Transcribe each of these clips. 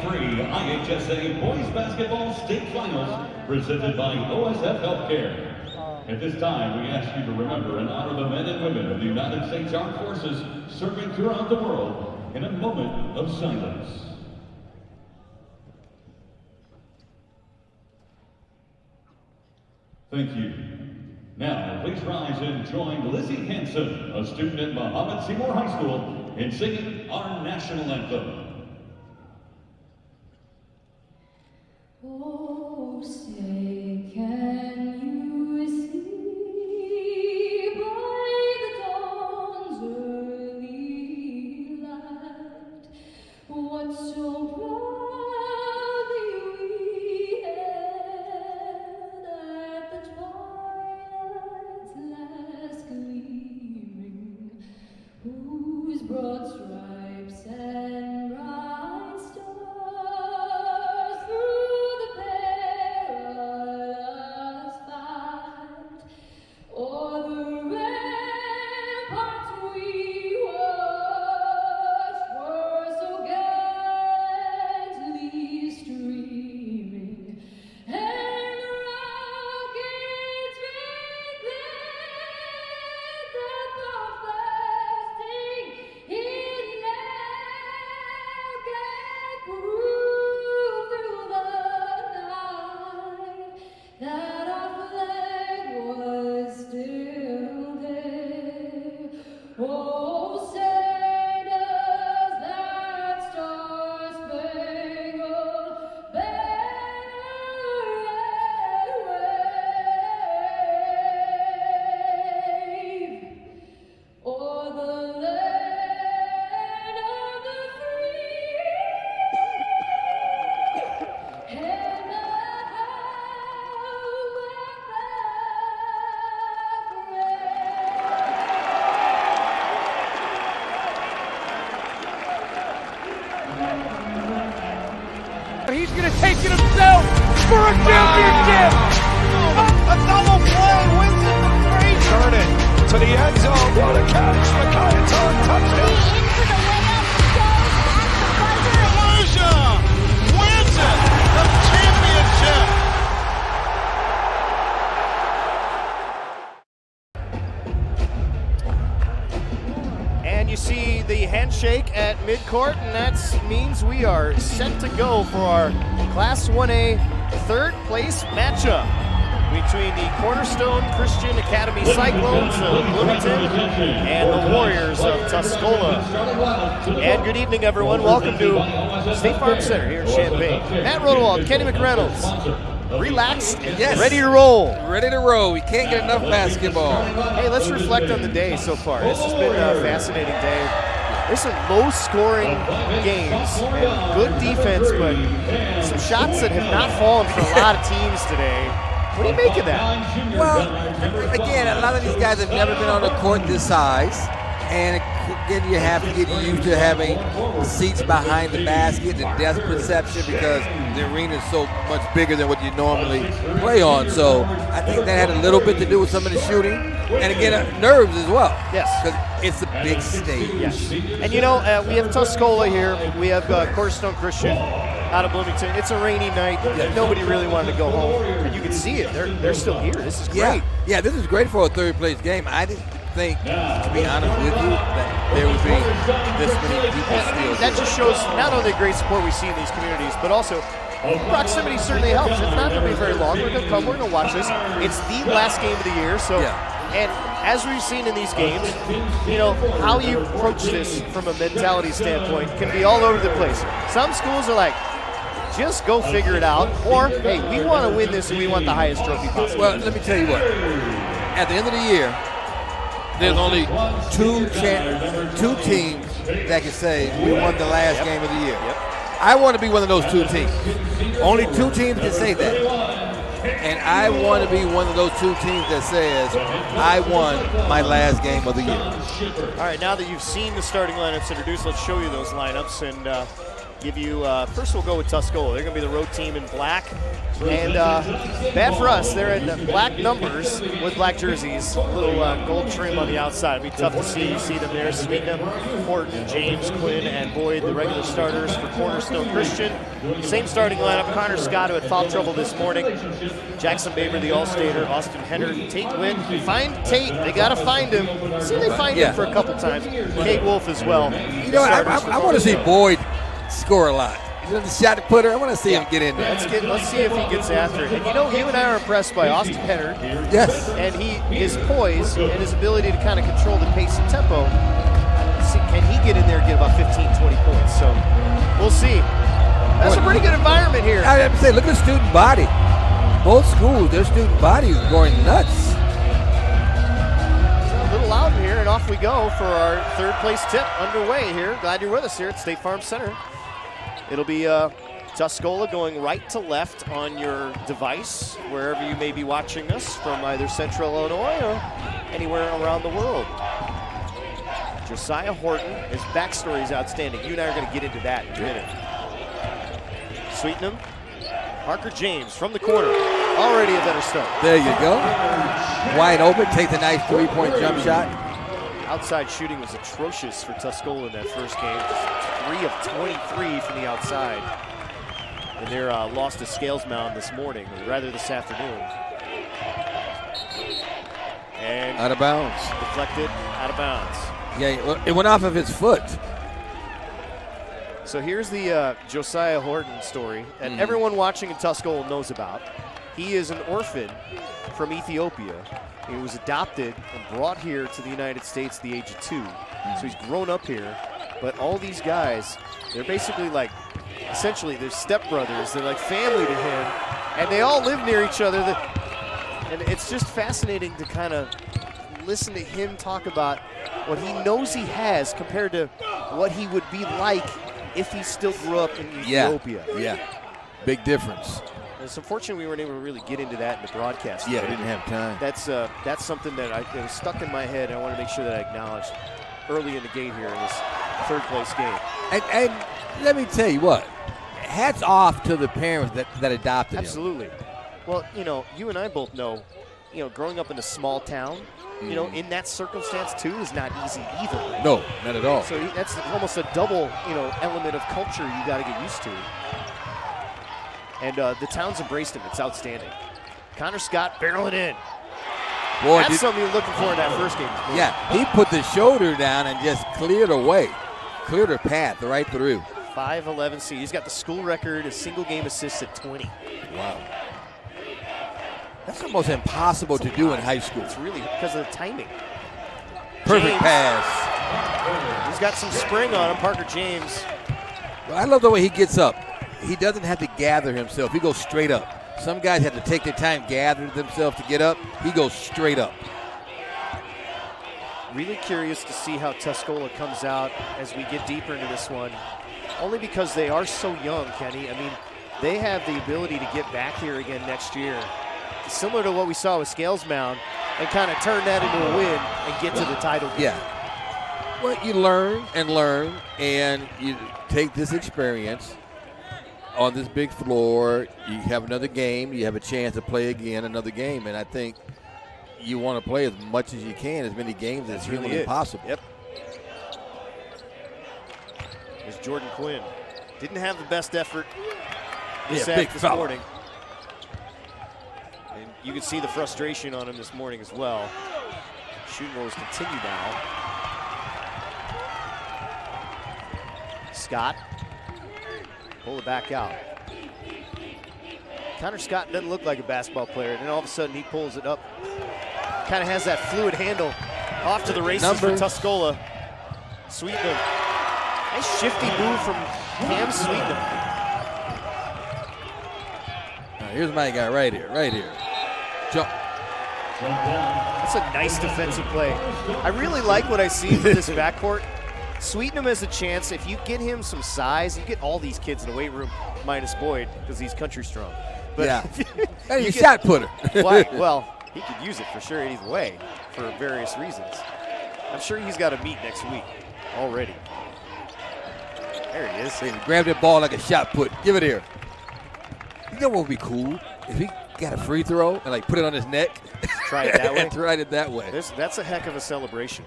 IHSA Boys Basketball State Finals, presented by OSF Healthcare. At this time, we ask you to remember and honor the men and women of the United States Armed Forces serving throughout the world in a moment of silence. Thank you. Now, please rise and join Lizzie Hanson, a student at Muhammad Seymour High School, in singing our national anthem. Oh, say, can you see by the dawn's early light what so proudly we hailed at the twilight's last gleaming, whose broad stripes and bright stars through the perilous fight o'er the ramparts we watched were so gallantly streaming, and the rockets reclaimed that bursting in neck and prove through the night that our flag was still there. Oh, say does that star-spangled banner wave o'er the land of the free and the He's going to take it himself for a championship. A double play wins it from three. Turn it to the end zone. What a catch. Micaiah Todd touchdown. Into the layup, goes past the buzzer. Elijah wins it. The championship. And you see the handshake at midcourt, and that means we are set to go for our Class 1A third place matchup between the Cornerstone Christian Academy Cyclones of Bloomington and the Warriors of Tuscola. And good evening, everyone. Welcome to State Farm Center here in Champaign. Matt Rodewald, Kenny McReynolds, relaxed and ready to roll. Ready to roll. We can't get enough basketball. Hey, let's reflect on the day so far. This has been a fascinating day. There's some low-scoring games and good defense, but some shots that have not fallen for a lot of teams today. What do you make of that? Well, again, a lot of these guys have never been on a court this size, and again, you have to get used to having seats behind the basket and depth perception because the arena is so much bigger than what you normally play on. So I think that had a little bit to do with some of the shooting, and again, nerves as well. Yes. Because it's a big stage. Yes. And you know, we have Tuscola here. We have Cornerstone Christian out of Bloomington. It's a rainy night. Nobody really wanted to go home. And you can see it. They're still here. This is great. Yeah, this is great for a third place game. I didn't think, to be honest with you, that there would be this many people still. That just shows not only the great support we see in these communities, but also proximity certainly helps. It's not going to be very long. We're going to come. We're going to watch this. It's the last game of the year. So, and as we've seen in these games, you know, how you approach this from a mentality standpoint can be all over the place. Some schools are like, just go figure it out. Or, hey, we want to win this and we want the highest trophy possible. Well, let me tell you what. At the end of the year, there's only two teams that can say we won the last game of the year. I want to be one of those two teams. Only two teams can say that. And I want to be one of those two teams that says I won my last game of the year. All right, now that you've seen the starting lineups introduced, let's show you those lineups. And give you, first we'll go with Tuscola. They're going to be the road team in black. And bad for us, they're in black numbers with black jerseys. A little gold trim on the outside. It'd be tough to see. You see them there, Sweetnam, Horton, James, Quinn, and Boyd, the regular starters for Cornerstone Christian. Same starting lineup. Connor Scott, who had foul trouble this morning. Jackson Baber, the All-Stater. Austin Henner, Tate Witt. Find Tate. They got to find him. See, they find him for a couple times. Kate Wolf as well. You know, I want to see Boyd score a lot. He's the shot putter. I want to see him get in there. Let's see if he gets after it. And you know, you and I are impressed by Austin Henner. Yes. And his poise and his ability to kind of control the pace and tempo. Can he get in there and get about 15, 20 points? So we'll see. That's a pretty good environment here. I have to say, look at the student body. Both schools, their student body is going nuts. It's a little loud in here, and off we go for our third place tip underway here. Glad you're with us here at State Farm Center. It'll be Tuscola going right to left on your device, wherever you may be watching us from either Central Illinois or anywhere around the world. Josiah Horton, his backstory is outstanding. You and I are going to get into that in a minute. Sweetnam, Parker James from the corner, already a better start. There you go. Wide open, takes a nice three-point jump shot. Outside shooting was atrocious for Tuscola in that first game. Just 3 of 23 from the outside. And they're lost to Scales Mound this morning, or rather this afternoon. And out of bounds. Deflected, out of bounds. Yeah, it went off of his foot. So here's the Josiah Horton story that everyone watching in Tuscola knows about. He is an orphan from Ethiopia. He was adopted and brought here to the United States at the age of 2. So he's grown up here. But all these guys, they're basically like, essentially they're stepbrothers. They're like family to him. And they all live near each other. And it's just fascinating to kind of listen to him talk about what he knows he has compared to what he would be like if he still grew up in Ethiopia. Yeah, big difference. It's unfortunate we weren't able to really get into that in the broadcast. Yeah, we didn't have time. That's something that it was stuck in my head, and I want to make sure that I acknowledged early in the game here in this third place game. And let me tell you what, hats off to the parents that adopted him. Absolutely. Well, you know, you and I both know, you know, growing up in a small town, you know, in that circumstance too is not easy either. No, not at all. So that's almost a double, you know, element of culture you got to get used to. And the town's embraced him. It's outstanding. Connor Scott barreling in. Boy, that's something you're looking for in that first game. Yeah, he put the shoulder down and just cleared away, cleared her path right through. 5'11" C. He's got the school record, a single game assist at 20. Wow. That's almost impossible to do in high school. It's really because of the timing. Perfect James. pass. He's got some spring on him, Parker James. Well, I love the way he gets up. He doesn't have to gather himself. He goes straight up. Some guys have to take their time, gather themselves to get up. He goes straight up. Really curious to see how Tuscola comes out as we get deeper into this one. Only because they are so young, Kenny. I mean, they have the ability to get back here again next year. Similar to what we saw with Scales Mound, and kind of turn that into a win and get to the title game. Yeah. Well, you learn, and you take this experience on this big floor. You have another game. You have a chance to play again another game, and I think you want to play as much as you can, as many games as humanly possible. Yep. There's Jordan Quinn. Didn't have the best effort this morning. And you can see the frustration on him this morning as well. Shooting woes continue now. Scott. Pull it back out. Connor Scott doesn't look like a basketball player, and then all of a sudden he pulls it up. Kind of has that fluid handle. Off to the races for Tuscola. Sweetnam. Nice shifty move from Cam Sweetnam. Here's my guy right here. Jump. That's a nice defensive play. I really like what I see with this backcourt. Sweetnam has a chance. If you get him some size, you get all these kids in the weight room, minus Boyd, because he's country strong. But yeah. And he's a shot putter. Well, he could use it for sure either way for various reasons. I'm sure he's got a meet next week already. There he is. Grab that ball like a shot put. Give it here. You know what would be cool? If he got a free throw and like put it on his neck. Try it that way. Try it that way. That's a heck of a celebration.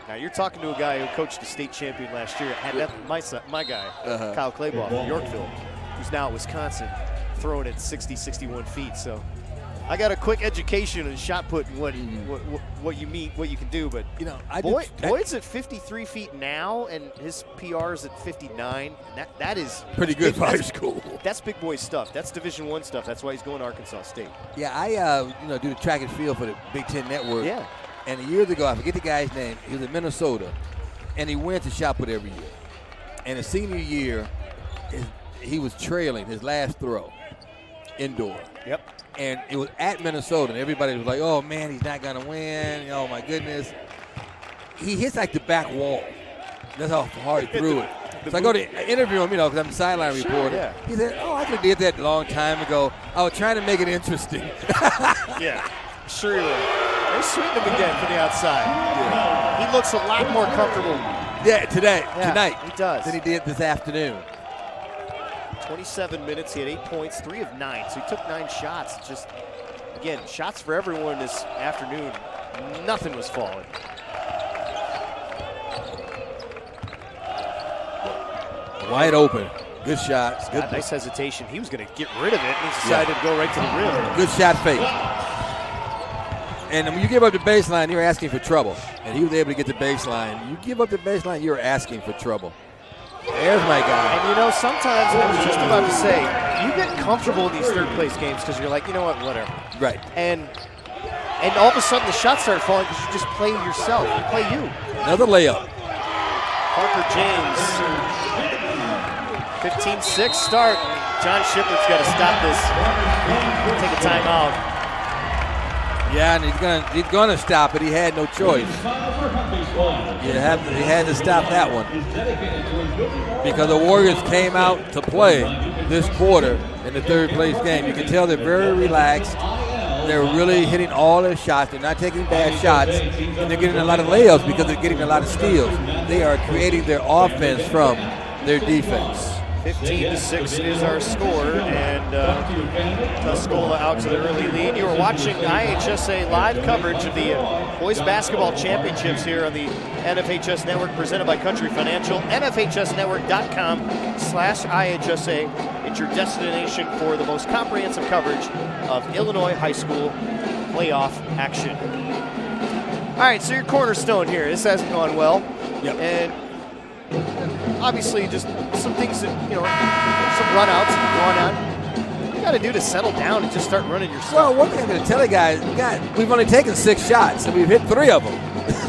Now you're talking to a guy who coached the state champion last year. Had that my guy, Kyle Claybaugh from Yorkville, who's now at Wisconsin, throwing it 60, 61 feet. So I got a quick education in shot put and what you mean, what you can do. But You know, Boyd's at 53 feet now, and his PR is at 59. That is pretty good for high that's- school. That's big boy stuff. That's Division I stuff. That's why he's going to Arkansas State. Yeah, I do the track and field for the Big Ten Network. Yeah. And years ago, I forget the guy's name. He was in Minnesota, and he went to shot put every year. And his senior year, he was trailing his last throw indoor. Yep. And it was at Minnesota, and everybody was like, "Oh man, he's not gonna win! Oh my goodness!" He hits like the back wall. That's how hard he threw it. So I go to interview him, because I'm the sideline reporter. Yeah. He said, "Oh, I could have did that a long time ago. I was trying to make it interesting." Yeah, sure you were. They're sweeping him again from the outside. Yeah. He looks a lot more comfortable. Yeah, tonight. He does. Than he did this afternoon. 27 minutes, he had 8 points, 3 of 9. So he took 9 shots. Just, again, shots for everyone this afternoon. Nothing was falling. Wide open. Good shot. Good, Nice hesitation. He was going to get rid of it, and he decided to go right to the rim. good shot fake. And when you give up the baseline, you're asking for trouble. And he was able to get the baseline. You give up the baseline, you're asking for trouble. There's my guy. And sometimes, I was just about to say, you get comfortable in these third place games because you're like, you know what, whatever. Right. And all of a sudden the shots start falling because you just play yourself. You play you. Another layup. Parker James. 15-6 start. John Shipper's got to stop this. Take a timeout. Yeah, and he's gonna stop it. He had no choice. He had to stop that one because the Warriors came out to play this quarter in the third place game. You can tell they're very relaxed. They're really hitting all their shots. They're not taking bad shots, and they're getting a lot of layups because they're getting a lot of steals. They are creating their offense from their defense. 15-6 is our score, and Tuscola out to the early lead. You are watching IHSA live coverage of the Boys Basketball Championships here on the NFHS Network, presented by Country Financial. NFHSnetwork.com/IHSA. It's your destination for the most comprehensive coverage of Illinois high school playoff action. All right, so your Cornerstone here. This hasn't gone well. Yep. And obviously, just some things that, some runouts going on. You got to do to settle down and just start running yourself. Well, one thing I'm going to tell you guys, we've only taken 6 shots, and we've hit 3 of them.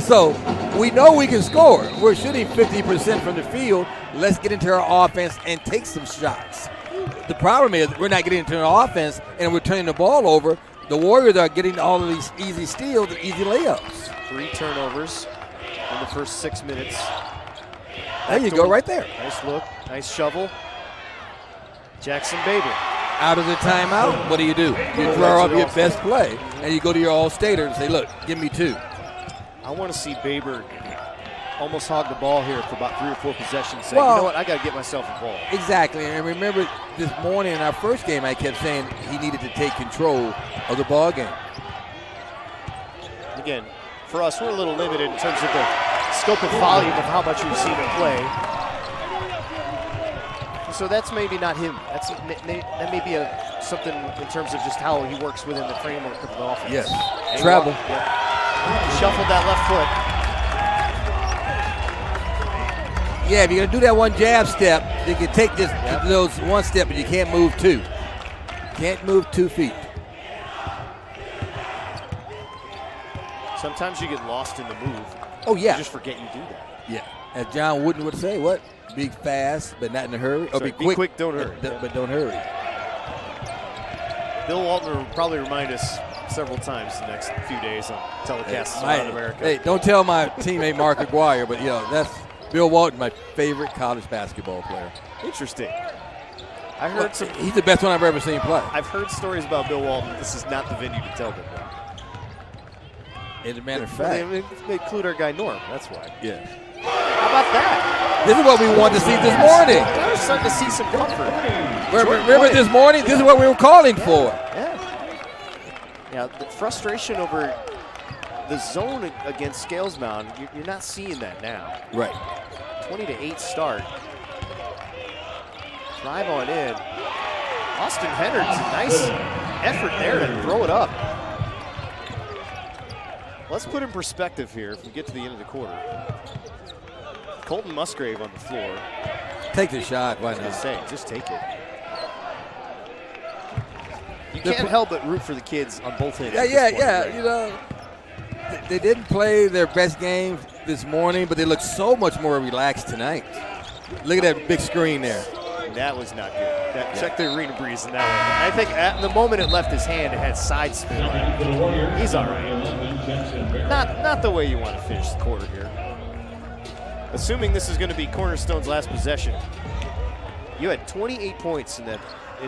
So we know we can score. We're shooting 50% from the field. Let's get into our offense and take some shots. The problem is we're not getting into our offense, and we're turning the ball over. The Warriors are getting all of these easy steals and easy layups. 3 turnovers in the first 6 minutes. There you go, right there. Nice look, nice shovel. Jackson Baber. Out of the timeout, what do? You draw up your best play, and you go to your all-stater and say, look, give me 2. I want to see Baber almost hog the ball here for about 3 or 4 possessions, saying, Well, you know what, I got to get myself involved. Exactly, and remember this morning in our first game, I kept saying he needed to take control of the ball game. Again, for us, we're a little limited in terms of the scope and volume of how much we've seen him play. So that's maybe not him. That may be something in terms of just how he works within the framework of the offense. Yes, And travel. He shuffled that left foot. Yeah, if you're going to do that one jab step, you can take just those one step, but you can't move 2. Can't move 2 feet. Sometimes you get lost in the move. Oh, yeah. You just forget you do that. Yeah. As John Wooden would say, what? Be fast, but not in a hurry. Or Sorry, be quick, don't hurry. But don't hurry. Bill Walton will probably remind us several times the next few days on telecasts around America. Hey, don't tell my teammate Mark Aguirre, but that's Bill Walton, my favorite college basketball player. Interesting. I heard He's the best one I've ever seen play. I've heard stories about Bill Walton. This is not the venue to tell them. As a matter of fact. They include our guy Norm, that's why. Yeah. How about that? This is what we wanted to see this morning. Now we're starting to see some comfort. Remember this morning? This is what we were calling for. Yeah, the frustration over the zone against Scales Mound, you're not seeing that now. Right. 20-8 start. Drive on in. Austin Henner's a nice effort there to throw it up. Let's put in perspective here if we get to the end of the quarter. Colton Musgrave on the floor. Take the shot. Why not? Just take it. You can't help but root for the kids on both ends. Yeah. You know, they didn't play their best game this morning, but they look so much more relaxed tonight. Look at that big screen there. That was not good. Check the arena breeze in that one. I think at the moment it left his hand, it had side spin. He's all right. Not the way you want to finish the quarter here. Assuming this is going to be Cornerstone's last possession. You had 28 points in the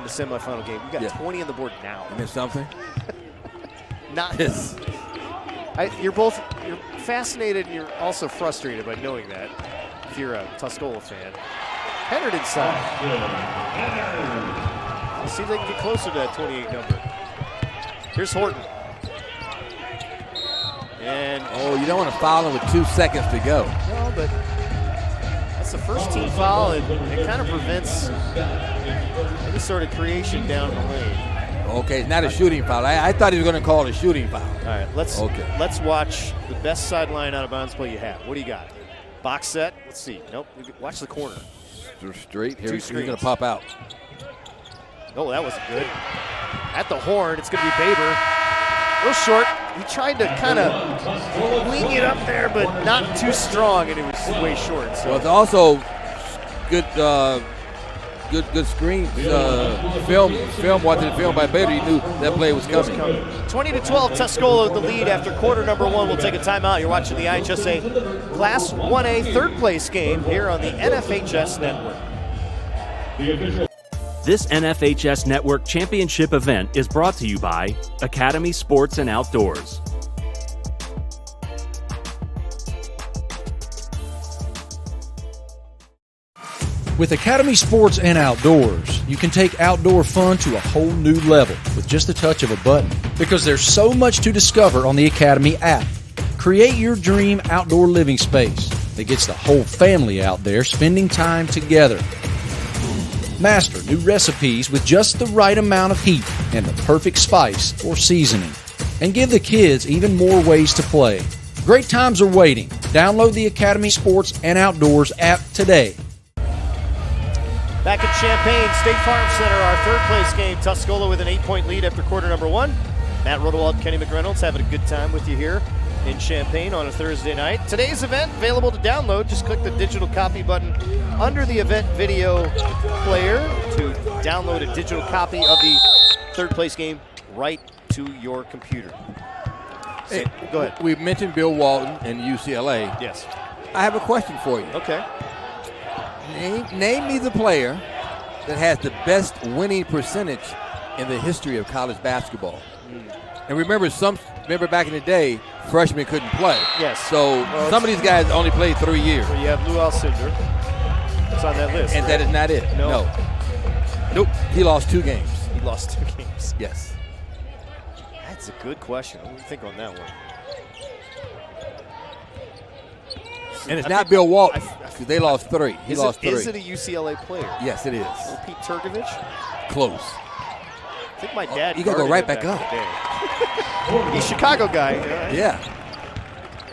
semifinal game. You got 20 on the board now. You missed something? Not. You're fascinated and you're also frustrated by knowing that. If you're a Tuscola fan. Henry inside. We'll see if they can get closer to that 28 number. Here's Horton. And you don't want to foul him with 2 seconds to go. No, but that's the first team foul, and it kind of prevents any sort of creation down the lane. Okay, it's not a shooting foul. I thought he was going to call it a shooting foul. All right, let's watch the best sideline out of bounds play you have. What do you got? Box set. Let's see. Nope. Watch the corner. Straight here. He's going to pop out. Oh, that wasn't good. At the horn, it's going to be Baber. A little short. He tried to kind of wing it up there, but not too strong, and it was way short. So. Well, it's also good screen. Watching the film by Bader, he knew that play was coming. 20-12, Tuscola with the lead after quarter number 1. We'll take a timeout. You're watching the IHSA Class 1A third place game here on the NFHS Network. This NFHS Network Championship event is brought to you by Academy Sports and Outdoors. With Academy Sports and Outdoors, you can take outdoor fun to a whole new level with just the touch of a button. Because there's so much to discover on the Academy app. Create your dream outdoor living space that gets the whole family out there spending time together. Master new recipes with just the right amount of heat and the perfect spice or seasoning. And give the kids even more ways to play. Great times are waiting. Download the Academy Sports and Outdoors app today. Back at Champaign, State Farm Center, our third place game. Tuscola with an 8-point lead after quarter number 1. Matt Rodewald, Kenny McReynolds having a good time with you here in Champaign on a Thursday night. Today's event available to download. Just click the digital copy button under the event video player to download a digital copy of the third place game right to your computer. Hey, go ahead. We mentioned Bill Walton and UCLA. Yes. I have a question for you. Okay. Name me the player that has the best winning percentage in the history of college basketball. And remember back in the day, freshmen couldn't play. Yes. So some of these guys only played 3 years. So you have Lou Alcindor. It's on that list. And that is not it. No. Nope. He lost 2 games. He lost 2 games. Yes. That's a good question. What do you think on that one? And it's not Bill Walton, because they lost 3. He lost 3. Is it a UCLA player? Yes, it is. Pete Turkovich? Close. I think my dad. You got to go right back up. He's a Chicago guy. Yeah.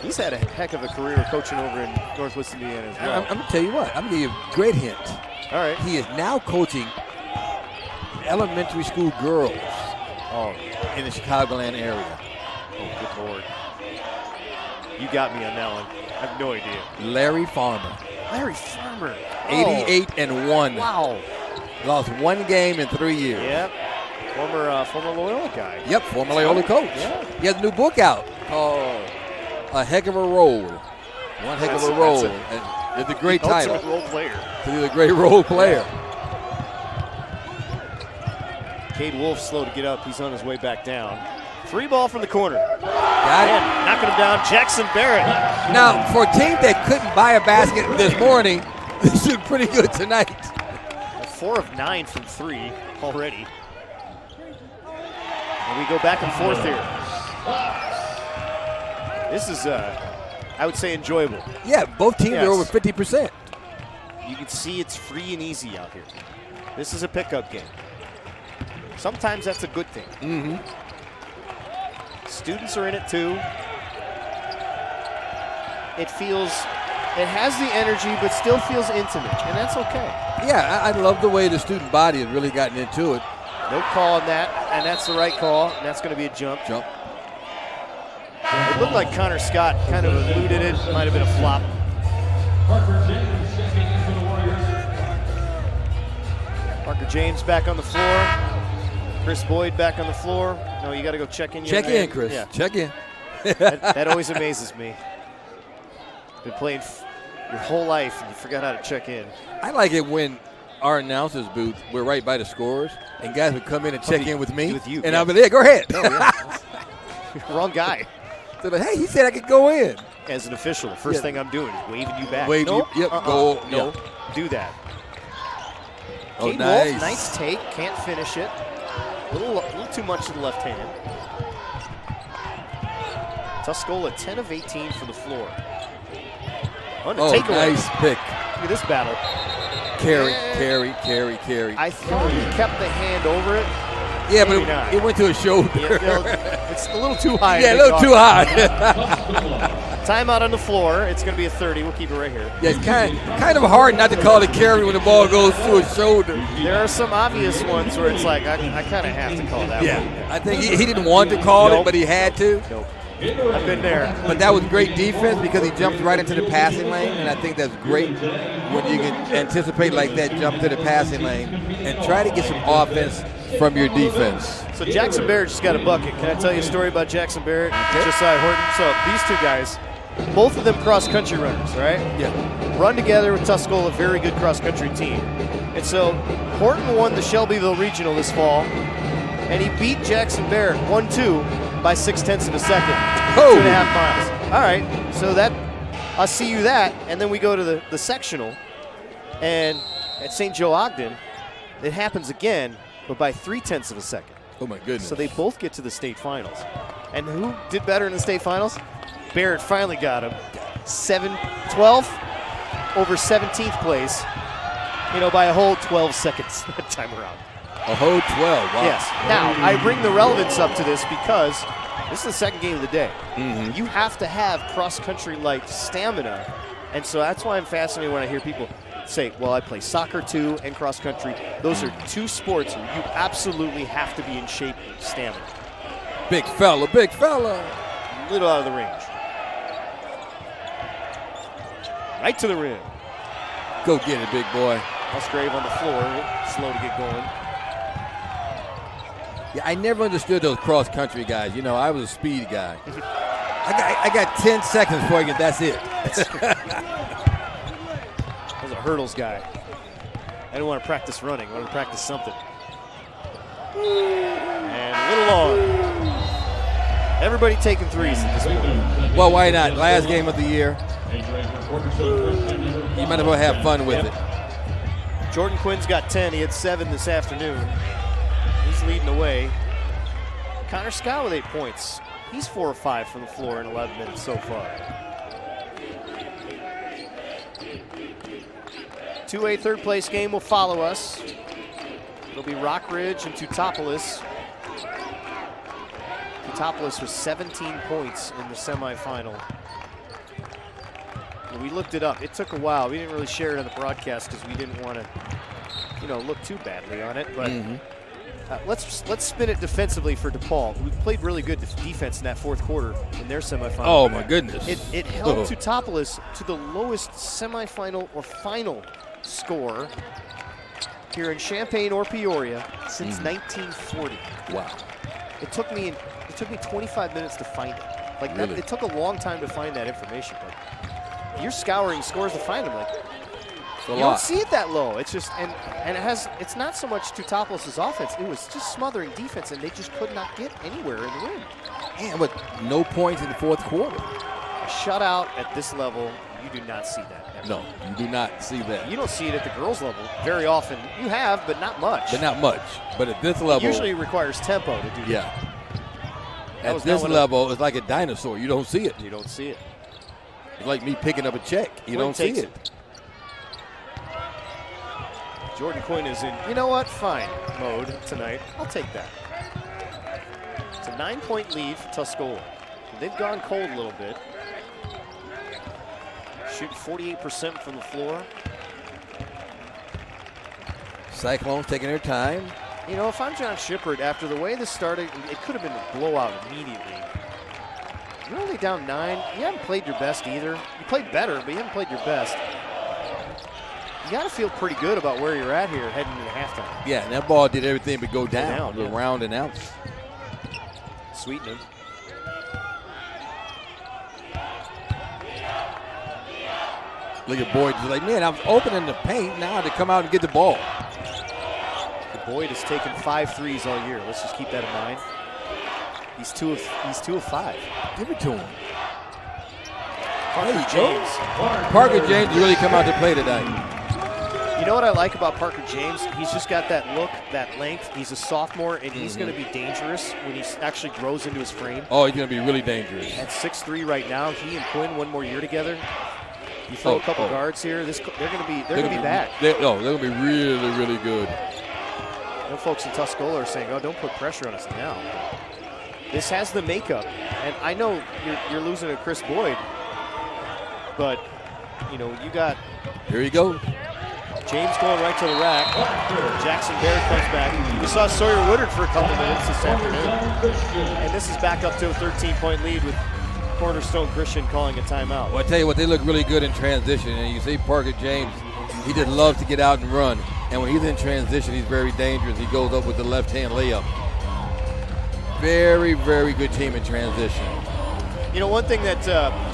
He's had a heck of a career coaching over in Northwest Indiana as well. I'm going to tell you what. I'm going to give you a great hint. All right. He is now coaching elementary school girls in the Chicagoland area. Oh, good Lord. You got me on that one. I have no idea. Larry Farmer. Larry Farmer. 88-1. Wow. Lost 1 game in 3 years. Yep. Former Loyola guy. Yep, former Loyola coach. Yeah. He has a new book out called A Heck of a Roll. One heck of a roll. And it's a great title. Ultimate role player. He's a great role player. Cade Wolf slow to get up. He's on his way back down. 3 ball from the corner. And knocking him down, Jackson Barrett. Now, for a team that couldn't buy a basket this morning, this is pretty good tonight. 4 of 9 from 3 already. And we go back and forth here. This is, I would say, enjoyable. Yeah, both teams are over 50%. You can see it's free and easy out here. This is a pickup game. Sometimes that's a good thing. Mm-hmm. Students are in it too. It has the energy, but still feels intimate, and that's okay. Yeah, I love the way the student body has really gotten into it. No call on that, and that's the right call, and that's going to be a jump. It looked like Connor Scott kind of eluded it. Might have been a flop. Parker James back on the floor. Chris Boyd back on the floor. No, you got to go check in. Check in, Chris. Yeah. Check in. that always amazes me. Been playing your whole life and you forgot how to check in. I like it when our announcers booth, we're right by the scores, and guys would come in and check in with me. With you. And I'll be there, go ahead. No, yeah. Wrong guy. So like, hey, he said I could go in. As an official, the first thing I'm doing is waving you back. Wave nope. you. Yep. Go. No. Yep. Do that. Oh, Kate nice. Wolf, nice take. Can't finish it. A little too much to the left hand. Tuscola 10 of 18 for the floor. Oh, takeaway. nice pick. Look at this battle. Carry. I thought he kept the hand over it. Yeah, maybe but not. it went to his shoulder. It's a little too high. Yeah, a little too high. Timeout on the floor. It's going to be a 30. We'll keep it right here. Yeah, it's kind of hard not to call it carry when the ball goes through his shoulder. There are some obvious ones where it's like, I kind of have to call that one. Yeah, I think he didn't want to call it, but he had to. Nope. I've been there. But that was great defense because he jumped right into the passing lane, and I think that's great when you can anticipate like that, jump to the passing lane, and try to get some offense from your defense. So Jackson Barrett just got a bucket. Can I tell you a story about Jackson Barrett and Josiah Horton? So these two guys, both of them cross-country runners, right? Yeah. Run together with Tuscola, a very good cross-country team. And so Horton won the Shelbyville Regional this fall, and he beat Jackson Barrett 1-2 by 0.6 of a second, 2.5 miles. All right, so that I'll see you that, and then we go to the sectional, and at St. Joe Ogden, it happens again, but by 0.3 of a second. Oh my goodness! So they both get to the state finals, and who did better in the state finals? Barrett finally got him, 12th over 17th place, by a whole 12 seconds that time around. A whole 12, wow. Yes. Now, I bring the relevance up to this because this is the second game of the day. Mm-hmm. You have to have cross-country-like stamina, and so that's why I'm fascinated when I hear people say, well, I play soccer too and cross-country. Those are two sports where you absolutely have to be in shape and stamina. Big fella. A little out of the range. Right to the rim. Go get it, big boy. Musgrave on the floor, slow to get going. Yeah, I never understood those cross-country guys. I was a speed guy. I got 10 seconds before I get, that's it. I was a hurdles guy. I didn't want to practice running. I wanted to practice something. And a little long. Everybody taking threes at this point. Well, why not? Last game of the year. You might as well have fun with it. Jordan Quinn's got 10. He had 7 this afternoon. He's leading the way. Connor Scott with 8 points. He's 4 of 5 from the floor in 11 minutes so far. 2A third place game will follow us. It'll be Rockridge and Teutopolis. Teutopolis with 17 points in the semifinal. We looked it up. It took a while. We didn't really share it on the broadcast because we didn't want to, look too badly on it. But let's spin it defensively for DePaul. We played really good defense in that fourth quarter in their semifinal. Oh my goodness! It held Teutopolis to the lowest semifinal or final score here in Champaign or Peoria since 1940. Wow! It took me 25 minutes to find it. Like really? It took a long time to find that information. But you're scouring scores to find them. Like you don't see it that low. It's just and it's not so much Teutopolis' offense. It was just smothering defense, and they just could not get anywhere in the rim. And with no points in the fourth quarter. A shutout at this level, you do not see that ever. No, you do not see that. You don't see it at the girls' level very often. You have, but not much. But not much. But at this level. It usually requires tempo to do that. Yeah. At this level, it's like a dinosaur. You don't see it. You don't see it. It's like me picking up a check. You don't see it. Jordan Quinn is in, you know what, fine mode tonight. I'll take that. It's a 9-point lead for Tuscola. They've gone cold a little bit. Shooting 48% from the floor. Cyclones taking their time. You know, if I'm John Shippert, after the way this started, it could have been a blowout immediately. You're only down 9. You haven't played your best either. You played better, but you haven't played your best. You got to feel pretty good about where you're at here heading into halftime. Yeah, and that ball did everything but go down, yeah. Round and out. Sweetening. Look at Boyd. He's like, man, I was opening the paint. Now I had to come out and get the ball. Boyd has taken 5 threes all year. Let's just keep that in mind. He's 2 of 5. Give it to him. Parker James. Parker James really come out to play tonight. You know what I like about Parker James? He's just got that look, that length. He's a sophomore, and he's going to be dangerous when he actually grows into his frame. Oh, he's going to be really dangerous. At 6'3" right now, he and Quinn 1 more year together. You throw a couple guards here, they're going to be back. They're going to be really, really good. No folks in Tuscola are saying, "Oh, don't put pressure on us now." This has the makeup, and I know you're losing to Chris Boyd, but you know you got. Here you go. James going right to the rack. Jackson Barrett comes back. We saw Sawyer Woodard for a couple minutes this afternoon, and this is back up to a 13-point lead with Cornerstone Christian calling a timeout. Well, I tell you what, they look really good in transition, and you see Parker James, he just loves to get out and run. And when he's in transition, he's very dangerous. He goes up with the left-hand layup. Very, very good team in transition. You know, one thing that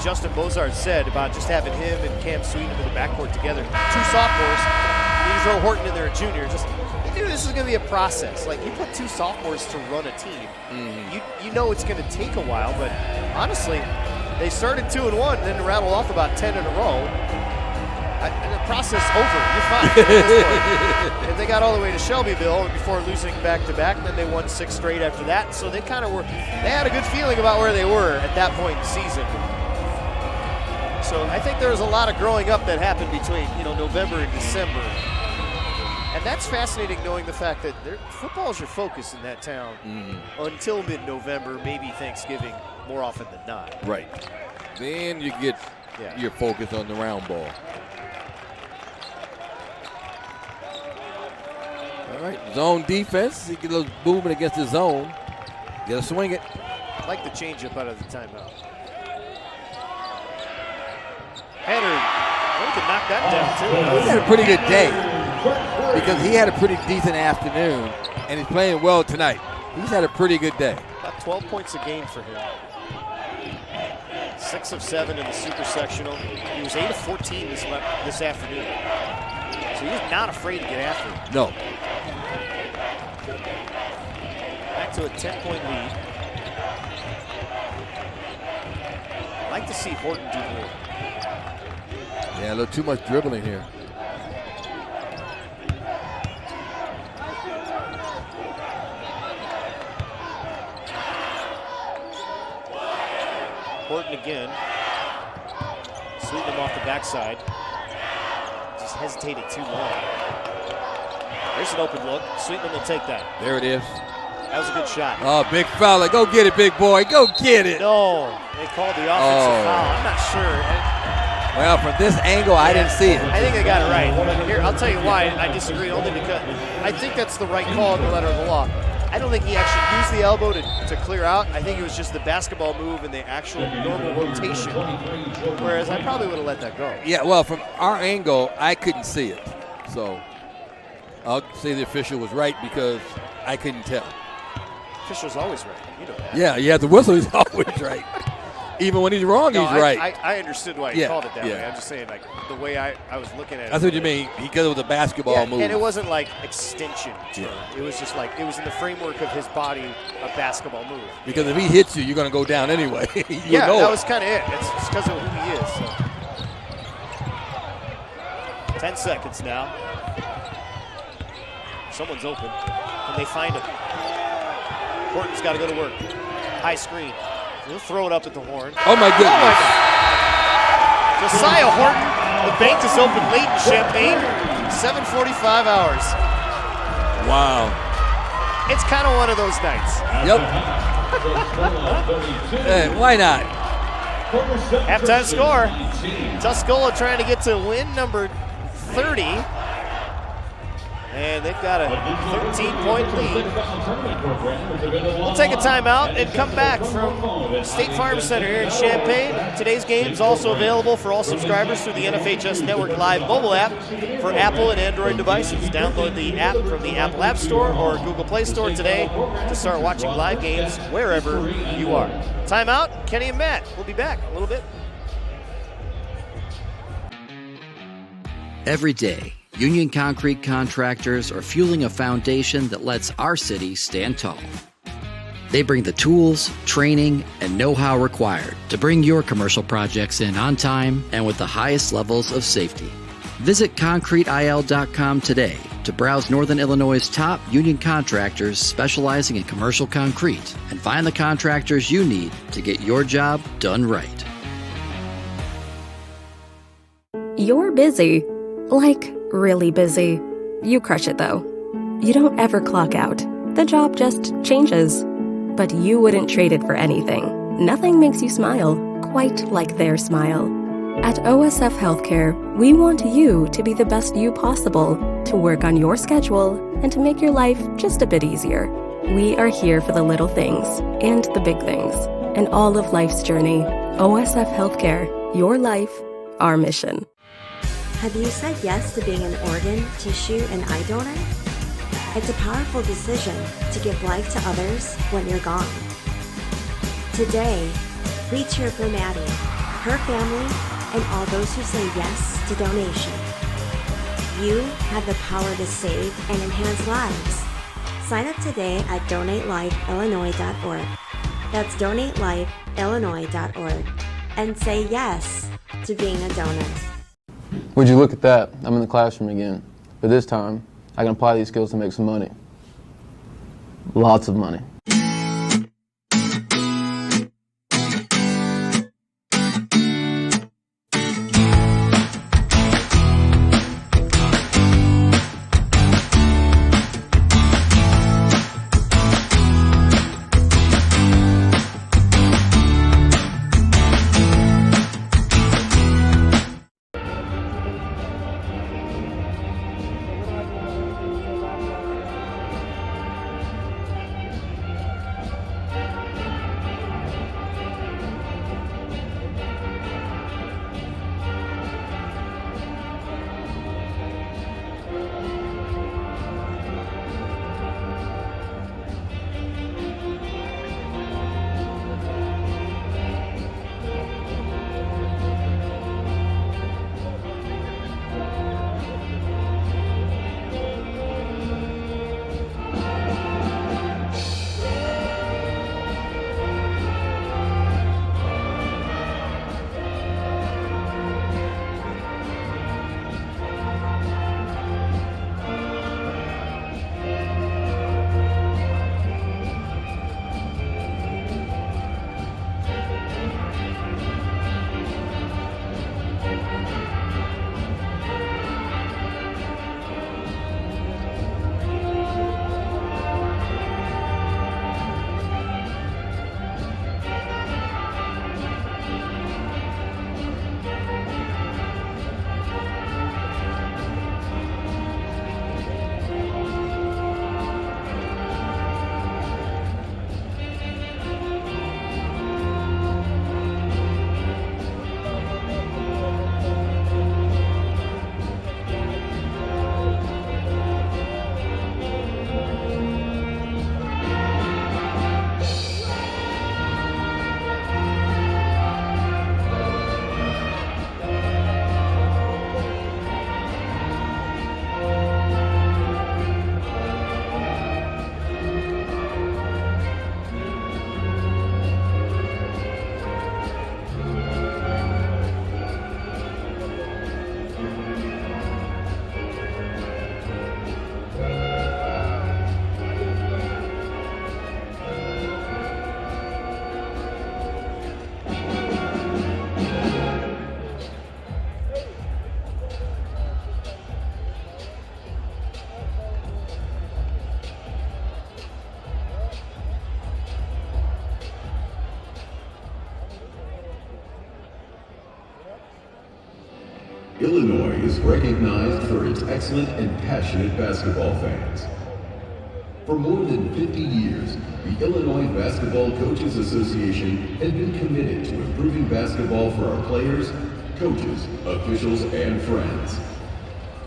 Justin Bozard said about just having him and Cam Sweeten in the backcourt together, 2 sophomores, you throw Horton in there, a junior, just knew this is going to be a process. Like, you put 2 sophomores to run a team, you know it's going to take a while, but honestly, they started 2-1 and then rattled off about 10 in a row. And the process over. You're fine at this point. And they got all the way to Shelbyville before losing back-to-back, and then they won 6 straight after that. So they kind of were. They had a good feeling about where they were at that point in the season. So I think there was a lot of growing up that happened between November and December, and that's fascinating, knowing the fact that football is your focus in that town until mid-November, maybe Thanksgiving, more often than not. Right. Then you get your focus on the round ball. All right, zone defense. You get those movement against the zone. You got to swing it. I like the changeup out of the timeout. Henry, he can knock that down too. He had a pretty good day because he had a pretty decent afternoon, and he's playing well tonight. He's had a pretty good day. About 12 points a game for him. 6 of 7 in the super sectional. He was 8 of 14 this afternoon. So he's not afraid to get after it. No. Back to a 10-point lead. I'd like to see Horton do more. Yeah, a little too much dribbling here. Horton again. Sweeten him off the backside. Just hesitated too long. There's an open look. Sweeten will take that. There it is. That was a good shot. Oh, big foul. Go get it, big boy. Go get it. No, they called the offensive foul. I'm not sure. Well, from this angle, I didn't see it. I think they got it right. Here, I'll tell you why I disagree, only because I think that's the right call in the letter of the law. I don't think he actually used the elbow to clear out. I think it was just the basketball move and the actual normal rotation, whereas I probably would have let that go. Yeah, well, from our angle, I couldn't see it. So I'll say the official was right because I couldn't tell. Official's always right. You know that. Yeah, the whistle is always right. Even when he's wrong, he's right. I understood why he called it that way. I'm just saying, like, the way I was looking at it. That's what you mean. He got it with a basketball move. And it wasn't like extension turn. It was just like, it was in the framework of his body, a basketball move. Because if he hits you, you're going to go down anyway. That was kind of it. It's because of who he is. So. 10 seconds now. Someone's open. Can they find him? Horton's got to go to work. High screen. He'll throw it up at the horn. Oh, my goodness. Josiah Horton. The bank is open late in Champaign. 7:45 hours. Wow. It's kind of one of those nights. Yep. Hey, why not? Halftime score. Tuscola trying to get to win number 30. And they've got a 13-point lead. We'll take a timeout and come back from State Farm Center here in Champaign. Today's game is also available for all subscribers through the NFHS Network Live mobile app for Apple and Android devices. Download the app from the Apple App Store or Google Play Store today to start watching live games wherever you are. Timeout, Kenny and Matt. We'll be back in a little bit. Every day, Union Concrete contractors are fueling a foundation that lets our city stand tall. They bring the tools, training, and know-how required to bring your commercial projects in on time and with the highest levels of safety. Visit concreteil.com today to browse Northern Illinois' top union contractors specializing in commercial concrete and find the contractors you need to get your job done right. You're busy. Like, really busy. You crush it, though. You don't ever clock out. The job just changes. But you wouldn't trade it for anything. Nothing makes you smile quite like their smile. At OSF Healthcare, we want you to be the best you possible, to work on your schedule, and to make your life just a bit easier. We are here for the little things and the big things, and all of life's journey. OSF Healthcare, your life, our mission. Have you said yes to being an organ, tissue, and eye donor? It's a powerful decision to give life to others when you're gone. Today, we cheer for Maddie, her family, and all those who say yes to donation. You have the power to save and enhance lives. Sign up today at donatelifeillinois.org. That's donatelifeillinois.org. And say yes to being a donor. Would you look at that? I'm in the classroom again. But this time, I can apply these skills to make some money. Lots of money. Illinois is recognized for its excellent and passionate basketball fans. For more than 50 years, the Illinois Basketball Coaches Association has been committed to improving basketball for our players, coaches, officials, and friends.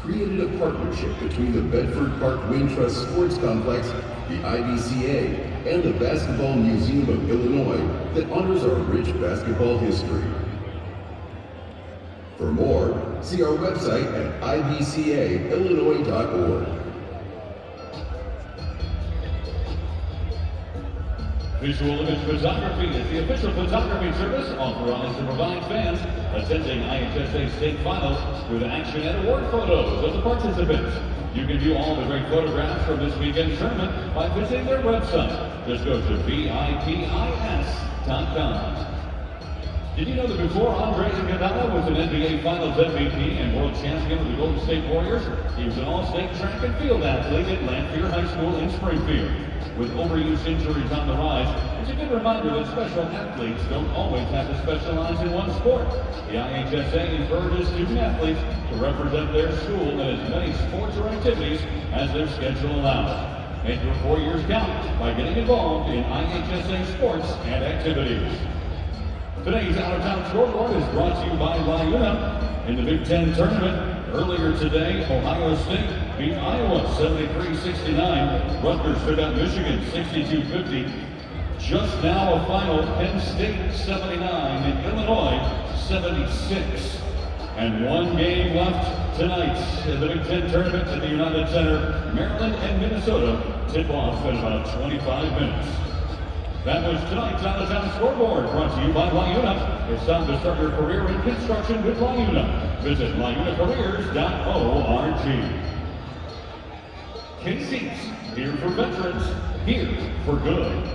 Created a partnership between the Bedford Park Wintrust Sports Complex, the IBCA, and the Basketball Museum of Illinois that honors our rich basketball history. For more, see our website at ibcaillinois.org. Visual Image Photography is the official photography service authorized to provide fans attending IHSA state finals with action and award photos of the participants. You can view all the great photographs from this weekend's tournament by visiting their website. Just go to VIPIS.com. Did you know that before Andre Iguodala was an NBA Finals MVP and world champion of the Golden State Warriors, he was an all-state track and field athlete at Lanphier High School in Springfield. With overuse injuries on the rise, it's a good reminder that special athletes don't always have to specialize in one sport. The IHSA encourages student athletes to represent their school in as many sports or activities as their schedule allows. Make your 4 years count by getting involved in IHSA sports and activities. Today's out-of-town scoreboard is brought to you by Liuna. In the Big Ten tournament, earlier today, Ohio State beat Iowa 73-69. Rutgers took out Michigan 62-50. Just now a final, Penn State 79 and Illinois 76. And one game left tonight in the Big Ten tournament at the United Center. Maryland and Minnesota tip off in about 25 minutes. That was tonight's out-of-town scoreboard, brought to you by Liuna. It's time to start your career in construction with Liuna. Visit liunacareers.org. Casey's, here for veterans, here for good.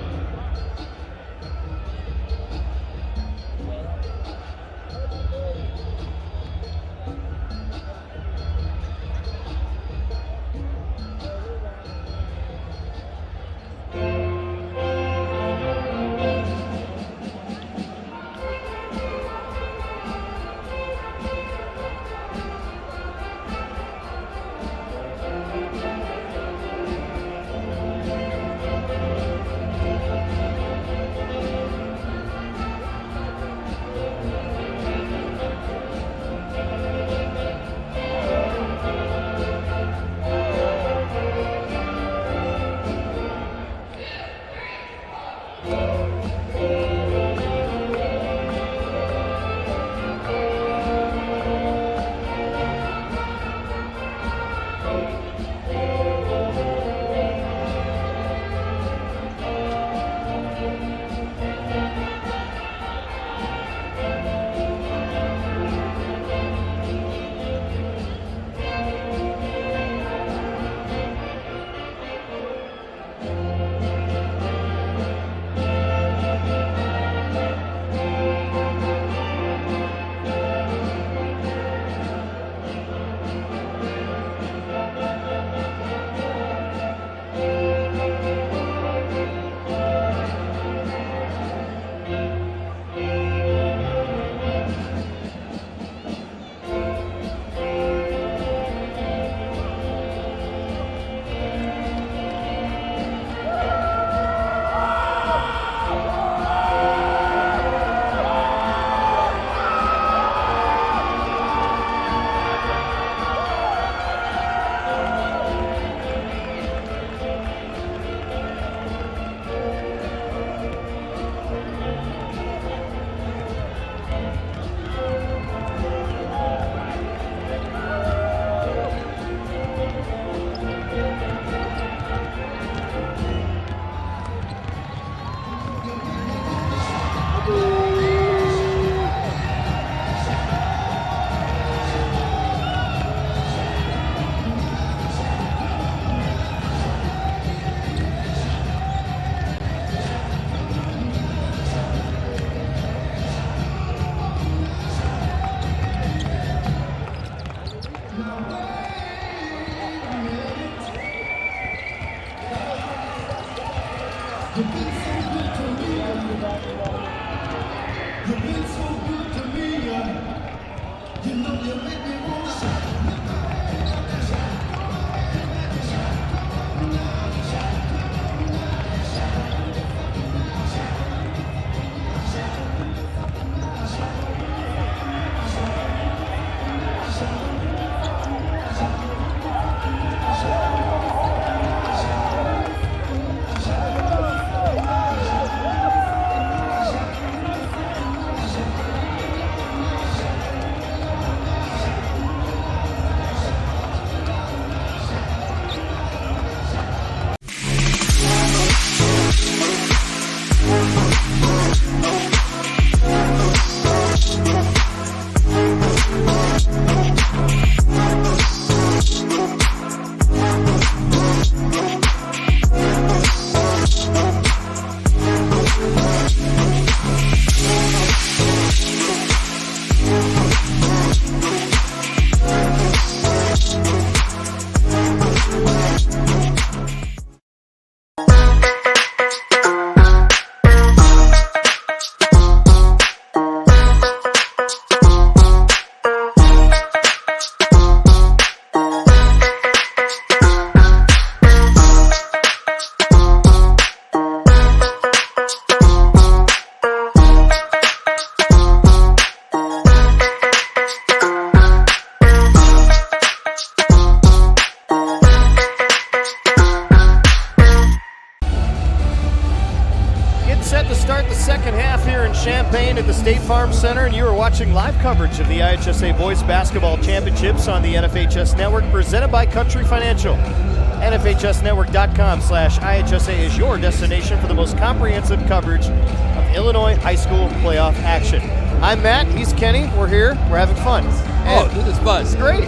Set to start the second half here in Champaign at the State Farm Center, and you are watching live coverage of the IHSA Boys Basketball Championships on the NFHS Network, presented by Country Financial. NFHSnetwork.com/IHSA is your destination for the most comprehensive coverage of Illinois high school playoff action. I'm Matt, he's Kenny, we're here, we're having fun. And this is fun. It's great.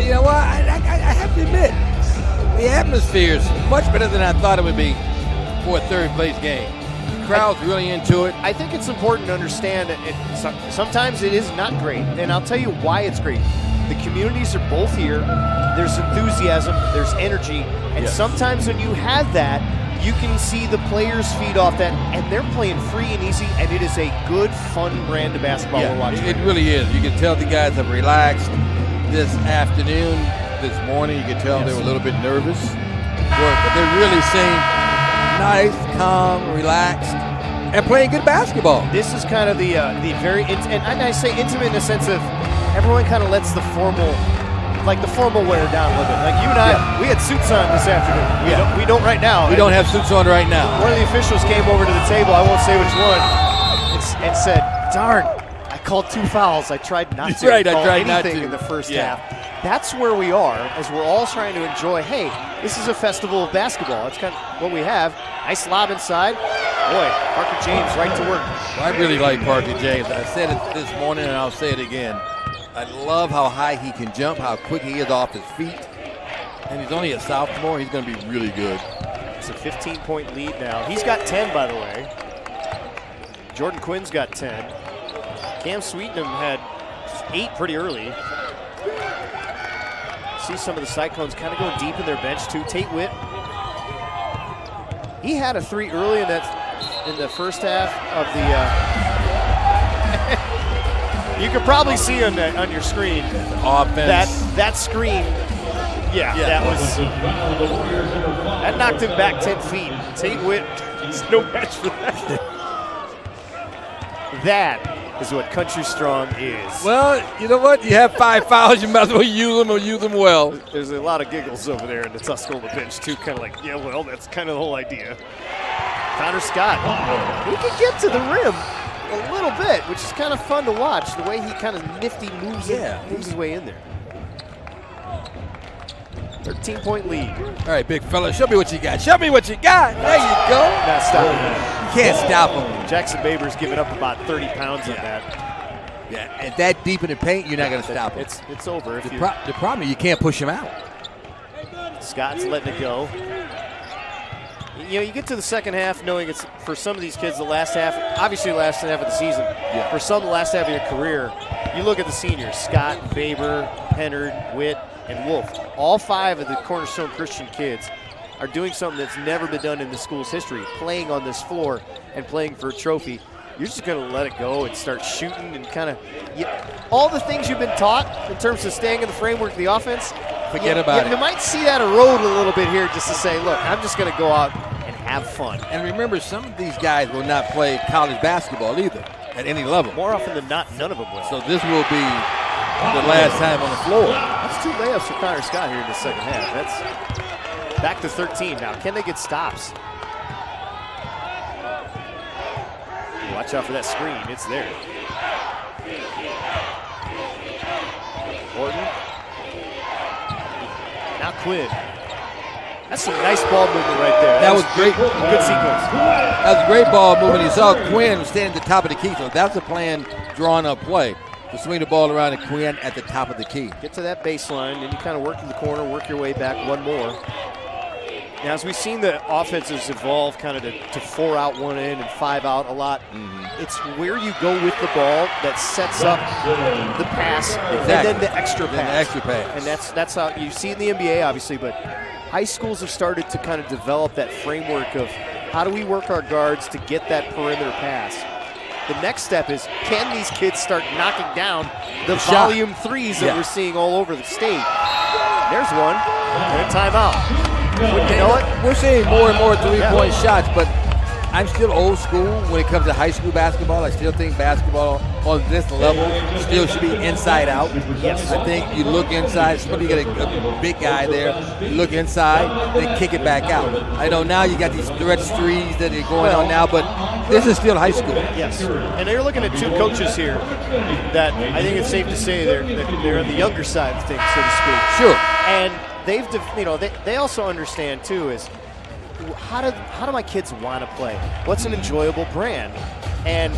You know what, I have to admit, the atmosphere is much better than I thought it would be for a third place game. Crowd's really into it. I think it's important to understand that sometimes it is not great, and I'll tell you why it's great. The communities are both here. There's enthusiasm, there's energy, and sometimes when you have that, you can see the players feed off that, and they're playing free and easy, and it is a good, fun brand of basketball we're watching. It really is. You can tell the guys have relaxed this afternoon, this morning. You can tell they were a little bit nervous, but they really seem nice, calm, relaxed, and playing good basketball. This is kind of the very, and I say intimate in the sense of everyone kind of lets the formal wear down a little bit. Like you and I, we had suits on this afternoon. We don't right now. We don't have suits on right now. One of the officials came over to the table, I won't say which one, and said, darn, I called 2 fouls. I tried not to call anything in the first half. That's where we are, as we're all trying to enjoy, hey, this is a festival of basketball. That's kind of what we have. Nice lob inside. Boy, Parker James right to work. I really like Parker James. I said it this morning, and I'll say it again. I love how high he can jump, how quick he is off his feet. And he's only a sophomore. He's going to be really good. It's a 15-point lead now. He's got 10, by the way. Jordan Quinn's got 10. Cam Sweetenham had 8 pretty early. See some of the Cyclones kind of going deep in their bench, too. Tate Witt, he had a 3 early in the first half of the. You could probably see on your screen offense. That screen. That knocked him back 10 feet. Tate Witt is no match for that. That is what Country Strong is. Well, you know what? You have 5 fouls. You might as well use them or use them well. There's a lot of giggles over there in the Tuscola bench, too. Kind of like, yeah, well, that's kind of the whole idea. Connor Scott, he can get to the rim a little bit, which is kind of fun to watch, the way he kind of nifty moves his way in there. 13-point lead. All right, big fella, show me what you got. Show me what you got. There you go. Not stopping him. You can't stop him. Jackson Baber's giving up about 30 pounds on that. Yeah, and that deep in the paint, you're not going to stop him. It's over. The problem is you can't push him out. Scott's letting it go. You know, you get to the second half knowing it's, for some of these kids, the last half, obviously the last half of the season. Yeah. For some, the last half of your career. You look at the seniors, Scott, Baber, Pennard, Witt, and Wolf. All 5 of the Cornerstone Christian kids are doing something that's never been done in the school's history, playing on this floor and playing for a trophy. you're just going to let it go and start shooting and kind of all the things you've been taught in terms of staying in the framework of the offense. Forget about it. You might see that erode a little bit here just to say, look, I'm just going to go out and have fun. And remember, some of these guys will not play college basketball either at any level. More often than not, none of them will. So this will be the last time on the floor. That's 2 layups for Connor Scott here in the second half. That's back to 13 now. Can they get stops? Watch out for that screen. It's there. Orton. Now Quinn. That's some nice ball movement right there. That was great. Good sequence. That was great ball movement. You saw Quinn stand at the top of the key, so that's a planned, drawn-up play. To swing the ball around and Quinn at the top of the key. Get to that baseline, and you kind of work in the corner, work your way back one more. Now, as we've seen the offenses evolve kind of to 4 out, 1 in, and 5 out a lot, it's where you go with the ball that sets up the pass and then the extra pass. And that's how you see it in the NBA, obviously, but high schools have started to kind of develop that framework of how do we work our guards to get that perimeter pass. The next step is, can these kids start knocking down the volume threes that we're seeing all over the state? There's one, and a timeout. You know what? We're seeing more and more three-point shots, but I'm still old school when it comes to high school basketball. I still think basketball on this level still should be inside out. Yes. I think you look inside, especially you get a big guy there, you look inside, then kick it back out. I know now you got these stretch threes that are going on now, but this is still high school. Yes, and you're looking at 2 coaches here that I think it's safe to say they're on the younger side of things, so to speak. Sure. And they also understand too is how do my kids want to play? What's an enjoyable brand? And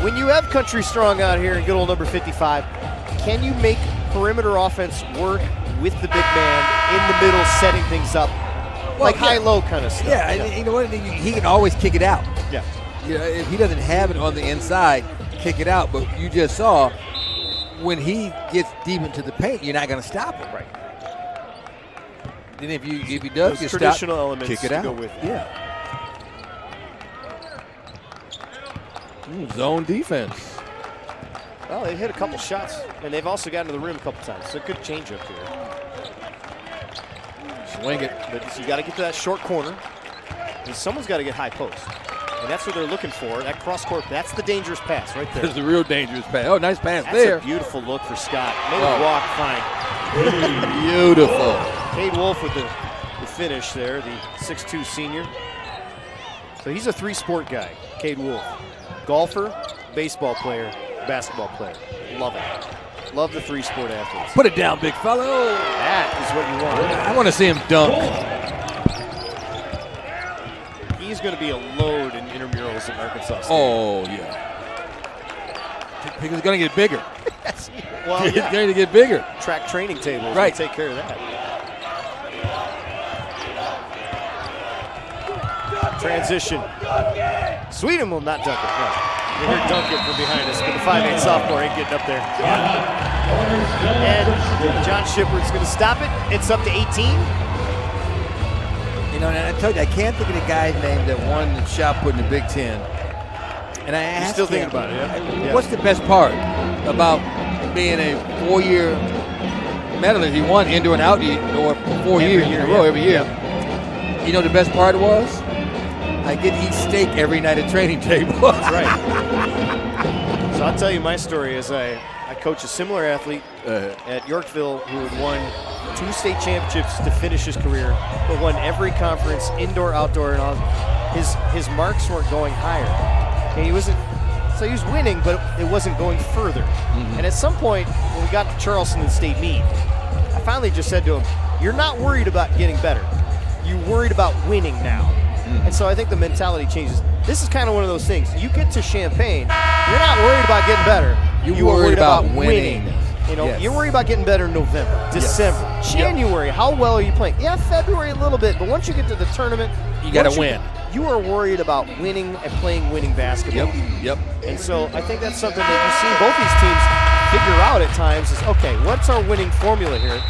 when you have Country Strong out here in good old number 55, can you make perimeter offense work with the big man in the middle, setting things up, like high-low kind of stuff? Yeah, and you know what? He can always kick it out. Yeah. You know, if he doesn't have it on the inside, kick it out. But you just saw when he gets deep into the paint, you're not going to stop him. Right. And if he does get traditional stopped, elements kick it to out. go with. Yeah. Zone defense. Well, they hit a couple shots, and they've also gotten to the rim a couple times. So a good change up here. Swing it. But you got to get to that short corner, and someone's got to get high post. And that's what they're looking for. That cross court, that's the dangerous pass right there. That's the real dangerous pass. Oh, nice pass that's there. That's a beautiful look for Scott. Made him walk fine. Beautiful. Cade Wolf with the finish there, the 6'2 senior. So he's a 3-sport guy, Cade Wolf. Golfer, baseball player, basketball player. Love it. Love the 3-sport athletes. Put it down, big fella. That is what you want. I want to see him dunk. He's going to be a load in intramurals at Arkansas State. Oh, yeah. Because he's going to get bigger. Well, he's going to get bigger. Track training tables right. Take care of that. Transition. Sweden will not dunk it. No. You heard dunk it from behind us, but the 5'8 sophomore ain't getting up there. And John Shipper's going to stop it. It's up to 18. You know, and I told you, I can't think of the guy's name that won the shot put in the Big Ten. And I asked still thinking about it, yeah? What's the best part about being a 4-year medalist? He won indoor and out or 4 years in a row every year. Yeah. You know the best part was? I get to eat steak every night at training table. That's right. So I'll tell you my story is I coach a similar athlete at Yorkville who had won 2 state championships to finish his career, but won every conference, indoor, outdoor, and all. His marks weren't going higher. And he was winning, but it wasn't going further. And at some point, when we got to Charleston and state meet, I finally just said to him, you're not worried about getting better. You're worried about winning now. And so I think the mentality changes. This is kind of one of those things. You get to Champaign, you're not worried about getting better. You are worried about winning. You know, you're worried about getting better in November, December, January. How well are you playing? Yeah, February a little bit, but once you get to the tournament, you got to win. You are worried about winning and playing winning basketball. Yep. And so I think that's something that you've seen both these teams figure out at times is, okay, what's our winning formula here?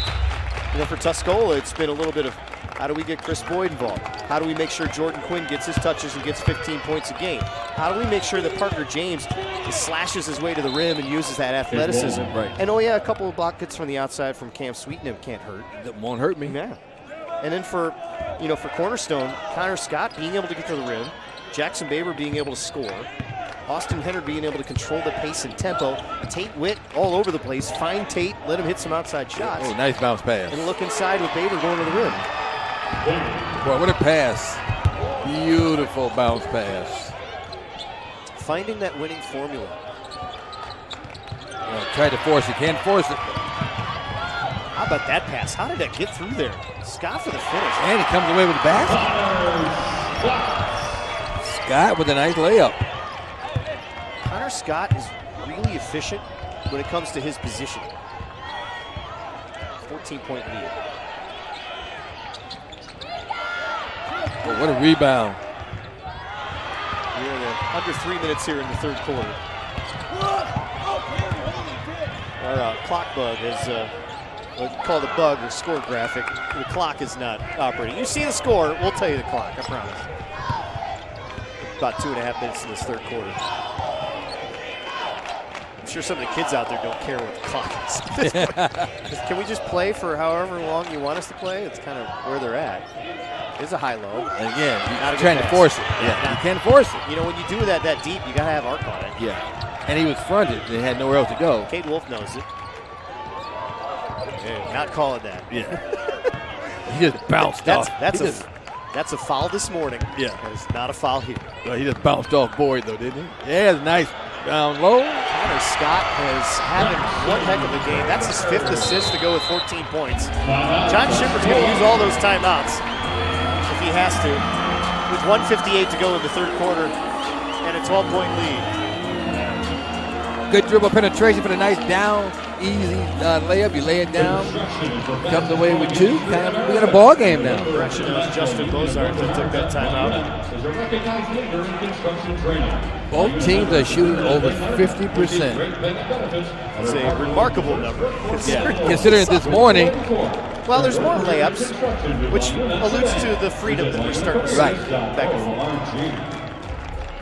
You know, for Tuscola, it's been a little bit of How do we get Chris Boyd involved? How do we make sure Jordan Quinn gets his touches and gets 15 points a game? How do we make sure that Parker James slashes his way to the rim and uses that athleticism? Right. And oh yeah, a couple of block hits from the outside from Cam Sweetnam can't hurt. That won't hurt me. Yeah. And then for Cornerstone, Connor Scott being able to get to the rim, Jackson Baber being able to score, Austin Henner being able to control the pace and tempo, Tate Witt all over the place. Find Tate, let him hit some outside shots. Oh, nice bounce pass. And look inside with Baber going to the rim. Boy, what a pass. Beautiful bounce pass. Finding that winning formula. Tried to force it, can't force it. How about that pass? How did that get through there? Scott for the finish. And he comes away with the basket. Scott with a nice layup. Connor Scott is really efficient when it comes to his position. 14-point lead. Oh, what a rebound. We're under 3 minutes here in the third quarter. Our clock bug is what we call the bug or score graphic. The clock is not operating. You see the score, we'll tell you the clock, I promise. About 2.5 minutes in this third quarter. I'm sure some of the kids out there don't care what the clock is. Can we just play for however long you want us to play? It's kind of where they're at. It's a high-low. Again, you're trying to force it. Yeah, you can't force it. You know, when you do that deep, you got to have arc on it. Yeah, and he was fronted. They had nowhere else to go. Cade Wolf knows it. Hey, not calling that. Yeah. He just bounced off. That's a foul this morning. Yeah. That is not a foul here. Well, he just bounced off Boyd, though, didn't he? Yeah, it's nice down low. Connor Scott has having one heck of a game. That's his 5th assist to go with 14 points. John Schiffer's going to use all those timeouts if he has to, with 1:58 to go in the third quarter and a 12-point lead. Good dribble penetration for the nice down, easy layup. You lay it down, comes away with 2. We got a ball game now. Correction, it was Justin Bozart that took that timeout. Both teams are shooting over 50%. That's a remarkable number. Considering this morning. Well, there's more layups, which alludes to the freedom that we're starting to see back and forth.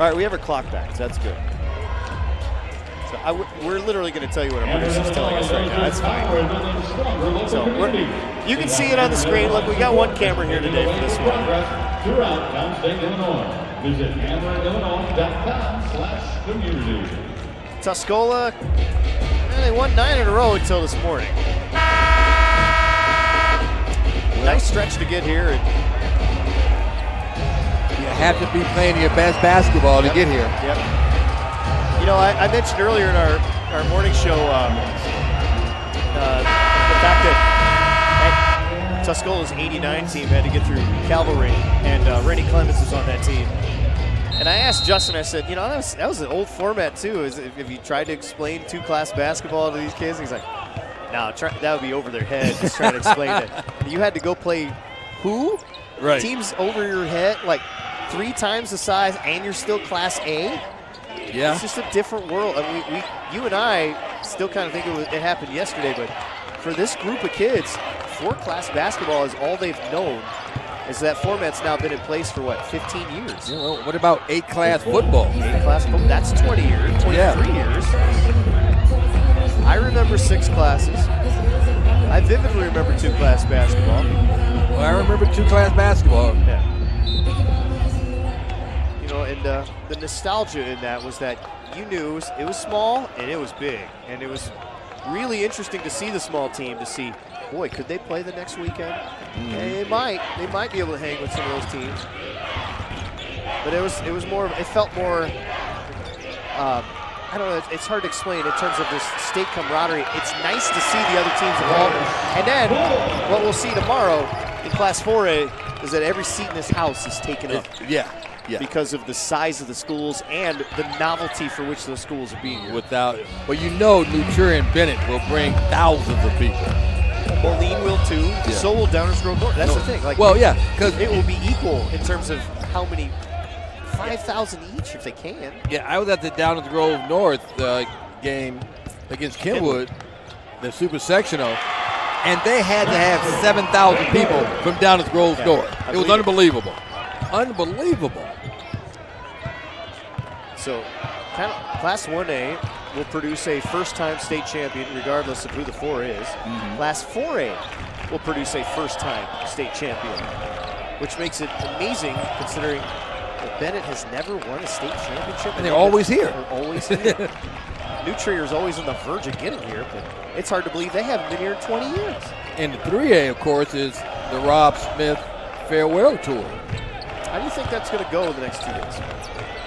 All right, we have our clock back, so that's good. So we're literally going to tell you what our producer's telling us right now. That's fine. So you can see it on the screen. Look, we got one camera here today for this one. Throughout downstate Illinois, visit AmberIllinois.com/community. Tuscola, they won 9 in a row until this morning. Nice stretch to get here. You have to be playing your best basketball to get here. Yep. You know, I mentioned earlier in our morning show the fact that Tuscola's 89 team had to get through Cavalry, and Rennie Clemens is on that team. And I asked Justin, I said, you know, that was an old format too. If you tried to explain 2-class basketball to these kids, he's like, no, that would be over their head, just trying to explain it. You had to go play who? Right. Teams over your head, like 3 times the size, and you're still Class A? Yeah. It's just a different world. I mean, you and I still kind of think it happened yesterday, but for this group of kids, 4-class basketball is all they've known. Is that format's now been in place for, 15 years? Yeah, well, what about 8-class football? 8-class football, that's 20 years, 23 years. I remember 6 classes. I vividly remember 2-class basketball. Well, I remember 2-class basketball. Yeah. You know, and the nostalgia in that was that you knew it was small and it was big. And it was really interesting to see the small team, to see, boy, could they play the next weekend? They might be able to hang with some of those teams. But it was more, it felt more, I don't know, it's hard to explain in terms of this state camaraderie. It's nice to see the other teams involved. And then what we'll see tomorrow in Class 4A is that every seat in this house is taken up. Yeah. Because of the size of the schools and the novelty for which those schools are being used. Well, you know New Trier and Bennett will bring thousands of people. Moline will too. Yeah. So will Downers Grove North. That's the thing. Because it will be equal in terms of how many, 5,000 each if they can. Yeah, I was at the Downers Grove North game against Kenwood, the super sectional, and they had to have 7,000 people from Downers Grove's door. It was unbelievable. Unbelievable. So, kind of Class 1A will produce a first-time state champion regardless of who the 4 is. Class 4A will produce a first-time state champion, which makes it amazing considering that Bennett has never won a state championship. And they're always here. They're always here. New Trier is always on the verge of getting here, but it's hard to believe they haven't been here in 20 years. And the 3A, of course, is the Rob Smith Farewell Tour. How do you think that's going to go in the next 2 days?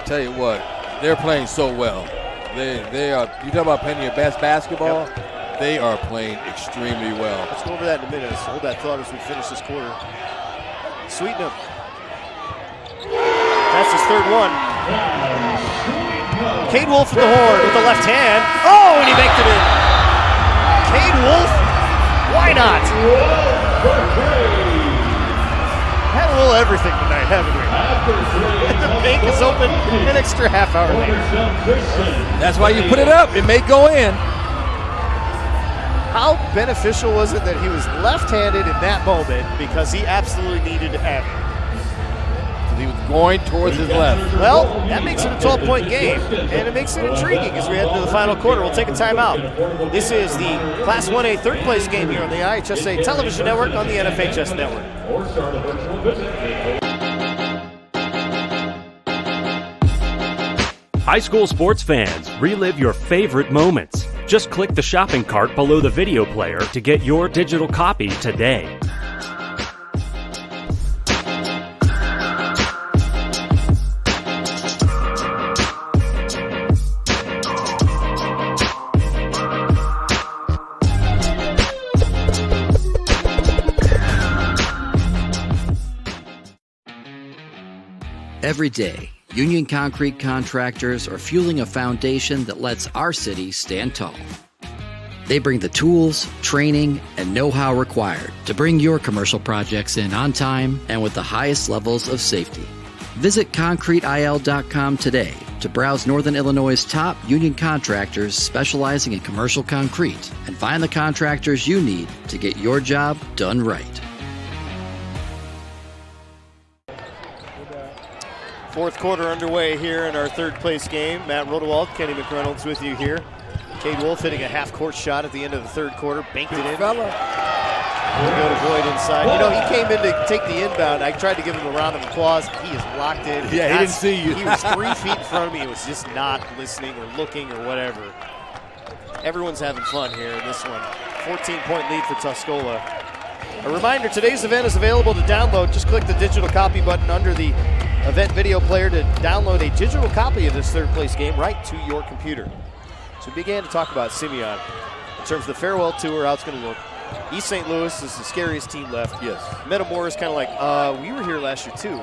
Tell you what, they're playing so well. They are. You talk about playing your best basketball. Yep. They are playing extremely well. Let's go over that in a minute. So hold that thought as we finish this quarter. Sweeten him. That's his third one. Cade Wolf with the horn with the left hand. Oh, and he banked it in. Cade Wolf, why not? Had a little everything tonight, haven't we? The bank is open an extra half hour later. That's why you put it up. It may go in. How beneficial was it that he was left-handed in that moment because he absolutely needed to have it? He was going towards his left. Well, that makes it a 12-point game, and it makes it intriguing as we head into the final quarter. We'll take a timeout. This is the Class 1A third-place game here on the IHSA Television Network on the NFHS Network. High school sports fans, relive your favorite moments. Just click the shopping cart below the video player to get your digital copy today. Every day, Union Concrete contractors are fueling a foundation that lets our city stand tall. They bring the tools, training, and know-how required to bring your commercial projects in on time and with the highest levels of safety. Visit concreteil.com today to browse Northern Illinois' top union contractors specializing in commercial concrete and find the contractors you need to get your job done right. Fourth quarter underway here in our third place game. Matt Rodewald, Kenny McReynolds with you here. Cade Wolf hitting a half-court shot at the end of the third quarter, banked it in. We'll go to Boyd inside. You know, he came in to take the inbound. I tried to give him a round of applause. He is locked in. Yeah, he didn't see you. He was 3 feet in front of me. He was just not listening or looking or whatever. Everyone's having fun here in this one. 14-point lead for Tuscola. A reminder, today's event is available to download. Just click the digital copy button under the event video player to download a digital copy of this third place game right to your computer. So we began to talk about Simeon in terms of the farewell tour, how it's going to look. East St. Louis is the scariest team left. Yes. Metamora is kind of like, we were here last year too,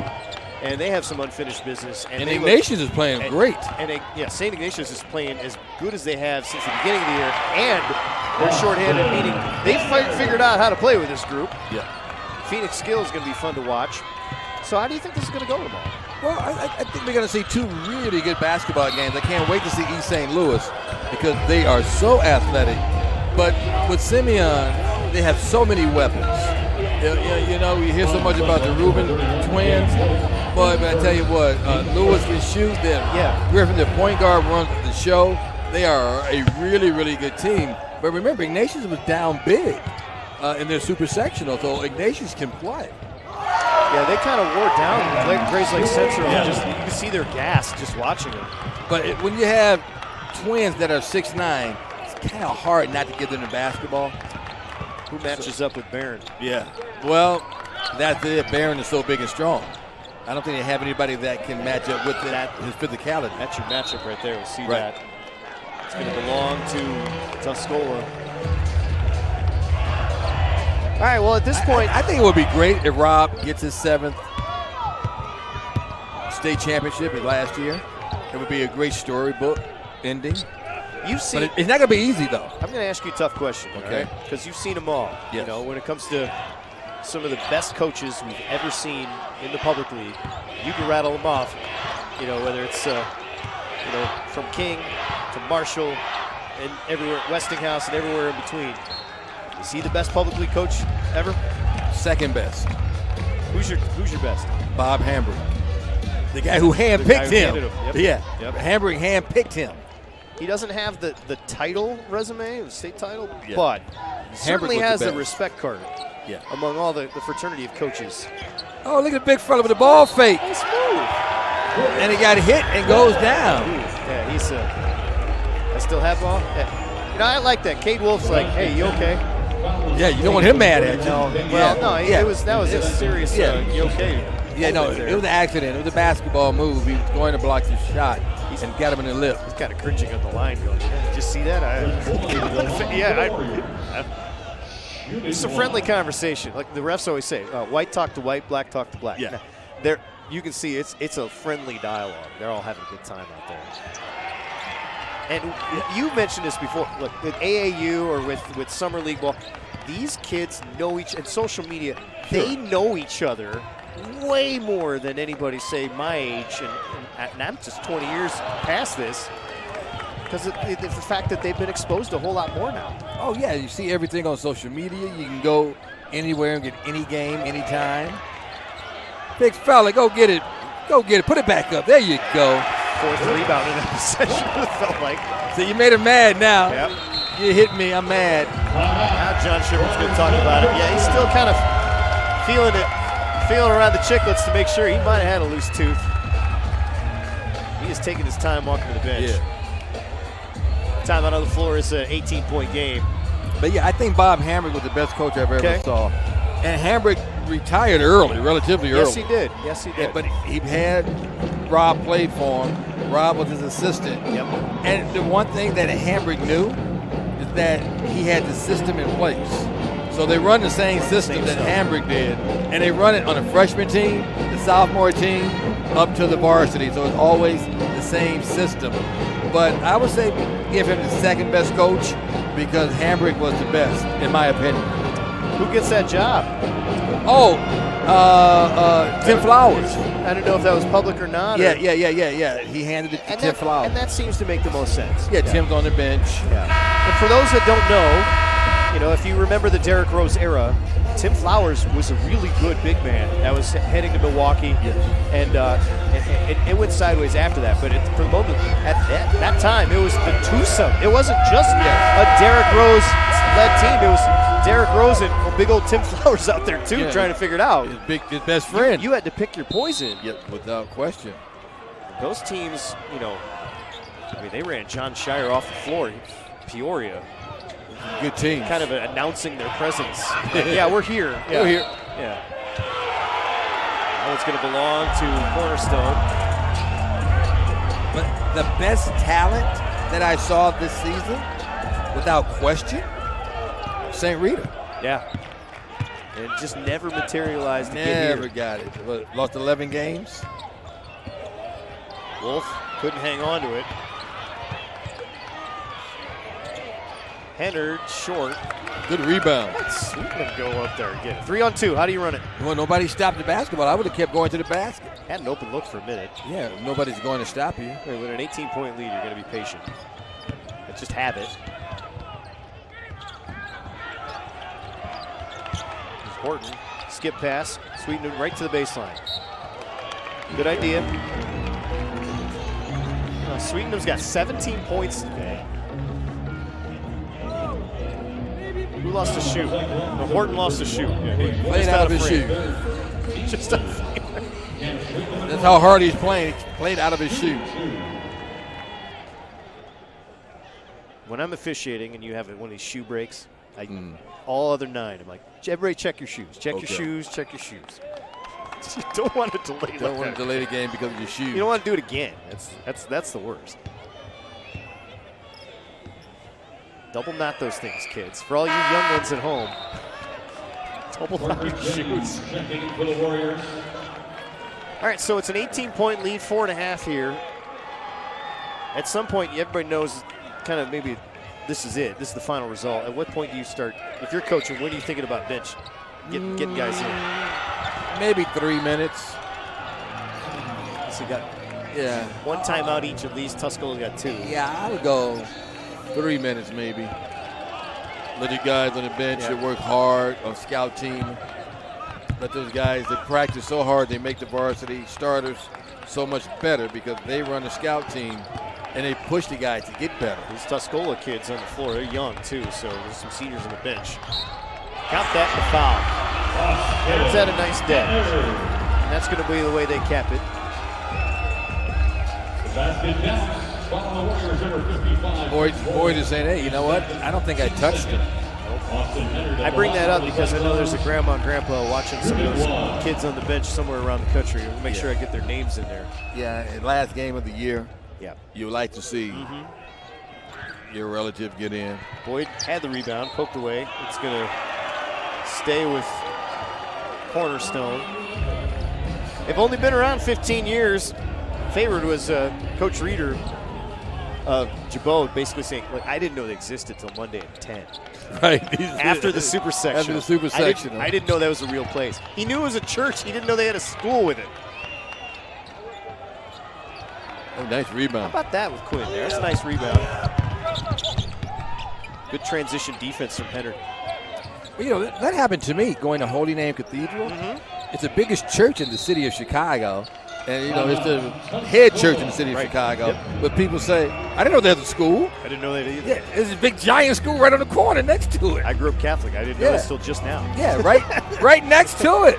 and they have some unfinished business. And Ignatius is playing great. And St. Ignatius is playing as good as they have since the beginning of the year, and they're shorthanded, meaning they've figured out how to play with this group. Yeah. Phoenix Skill is going to be fun to watch. So how do you think this is going to go tomorrow? Well, I think we're going to see 2 really good basketball games. I can't wait to see East St. Louis because they are so athletic. But with Simeon, they have so many weapons. You know, we hear so much about the Rubin twins. But I tell you what, Lewis can shoot them. Yeah. Griffin, the point guard, runs the show. They are a really, really good team. But remember, Ignatius was down big in their super sectional, so Ignatius can play. Yeah, they kind of wore down Grace Lake Central. Yeah. You can see their gas just watching them. But when you have twins that are 6'9", it's kind of hard not to get them in basketball. Who matches up with Barron? Yeah. Well, that's it. Barron is so big and strong. I don't think they have anybody that can match up with his physicality. That's your matchup right there. We'll see that. It's going to belong to Tuscola. All right, well, at this point, I think it would be great if Rob gets his 7th state championship last year. It would be a great storybook ending. You've seen, but it's not going to be easy, though. I'm going to ask you a tough question, okay? Because you've seen them all. Yes. You know, when it comes to some of the best coaches we've ever seen in the public league, you can rattle them off. You know, whether it's from King to Marshall and everywhere, Westinghouse and everywhere in between. Is he the best publicly coach ever? Second best. Who's your best? Bob Hambrick. The guy who handpicked him. Yep. Yeah. Yep. Hambrick handpicked him. He doesn't have the title resume, the state title, Yeah. but he certainly has the best. respect card among all the fraternity of coaches. Oh, look at the big fella with the ball fake. He's smooth. And he got hit and goes down. Yeah, he's I still have ball. Yeah. You know, I like that. Cade Wolf's like, hey, you okay? Yeah, you don't want him mad at you. No, well, no, that was a serious. You okay? Yeah, no, it was an accident. It was a basketball move. He was going to block the shot and got him in the lip. He's kind of cringing on the line going, did you see that? It's a friendly conversation. Like the refs always say, white talk to white, black talk to black. Yeah. There, you can see it's a friendly dialogue. They're all having a good time out there. And you mentioned this before. Look, with AAU or with Summer League ball, these kids know and social media, they know each other way more than anybody, say, my age, and I'm just 20 years past this, because of the fact that they've been exposed to a whole lot more now. Oh, yeah, you see everything on social media. You can go anywhere and get any game, anytime. Big fella, go get it. Go get it. Put it back up. There you go. Fourth rebound in that possession, it felt like. So you made him mad now. Yep. You hit me, I'm mad. Now John Shepard's going to talk about it. Yeah, he's still kind of feeling around the chicklets to make sure. He might have had a loose tooth. He is taking his time walking to the bench. Yeah. Timeout on the floor is an 18-point game. But yeah, I think Bob Hambrick was the best coach I've ever saw. And Hambrick retired early, relatively early. Yes, he did. Yes, he did. But he had Rob played for him. Rob was his assistant. Yep. And the one thing that Hambrick knew is that he had the system in place. So they run the same system that Hambrick did, and they run it on a freshman team, the sophomore team, up to the varsity. So it's always the same system. But I would say give him the second best coach because Hambrick was the best, in my opinion. Who gets that job? Oh, Tim Flowers. I don't know if that was public or not. Yeah. He handed it to Tim Flowers. And that seems to make the most sense. Yeah, Tim's on the bench. Yeah. And for those that don't know, if you remember the Derrick Rose era, Tim Flowers was a really good big man that was heading to Milwaukee, and it went sideways after that. But for the moment, at that time, it was the twosome. It wasn't just a Derrick Rose-led team. It was Derrick Rose and big old Tim Flowers out there too, trying to figure it out. His best friend. You had to pick your poison. Yep, without question. Those teams, they ran John Shire off the floor. Peoria. Good team. Kind of announcing their presence. Yeah, we're here. Yeah. We're here. Yeah. That one's going to belong to Cornerstone. But the best talent that I saw this season, without question, St. Rita. Yeah. And just never materialized to get Never here. got it. Lost 11 games. Wolf couldn't hang on to it. Hennard short. Good rebound. Let's go up there and get it. 3-on-2. How do you run it? Well, nobody stopped the basketball. I would have kept going to the basket. Had an open look for a minute. Yeah, nobody's going to stop you. With an 18-point lead, you're going to be patient. It's just habit. Here's Horton. Skip pass. Sweeten right to the baseline. Good idea. Sweetenham's got 17 points today. Who lost a shoe? No, Horton lost a shoe. He played out of his shoe. Just out of frame. That's how hard he's playing. He played out of his shoe. When I'm officiating and you have one of these shoe breaks, all other 9, I'm like, everybody check your shoes. Check your shoes. Check your shoes. You don't want to delay. Don't want to delay the game because of your shoes. You don't want to do it again. That's the worst. Double knot those things, kids. For all you young ones at home, double knot your shoes. All right, so it's an 18-point lead, 4.5 here. At some point, everybody knows kind of maybe this is it. This is the final result. At what point do you start, if you're coaching, when are you thinking about bench, getting guys in? Maybe 3 minutes. So you got one timeout each at least. Tuscola's got 2. Yeah, I would go 3 minutes maybe. Let the guys on the bench that work hard on scout team. Let those guys that practice so hard, they make the varsity starters so much better because they run the scout team and they push the guys to get better. These Tuscola kids on the floor, they're young too, so there's some seniors on the bench. Count that and a foul. It's at a nice dent. And that's going to be the way they cap it. The basket counts. Following the Warriors, number 55. Boyd is saying, hey, you know what? I don't think I touched him. I bring that up because I know there's a grandma and grandpa watching some of those kids on the bench somewhere around the country. We'll make sure I get their names in there. Yeah, and last game of the year, yeah, you would like to see your relative get in. Boyd had the rebound, poked away. It's going to stay with Cornerstone. They've only been around 15 years. Favored was Coach Reeder of Jabot, basically saying, look, I didn't know they existed till Monday at 10. Right. After the super section. After the super section. I didn't know that was a real place. He knew it was a church. He didn't know they had a school with it. Oh, nice rebound. How about that with Quinn there? That's a nice rebound. Good transition defense from Henry. You know, that happened to me going to Holy Name Cathedral. It's the biggest church in the city of Chicago. And, you know, it's the head church in the city of Chicago. Yep. But people say, I didn't know there's a school. I didn't know that either. Yeah, there's a big giant school right on the corner next to it. I grew up Catholic. I didn't know this till just now. Yeah, right next to it.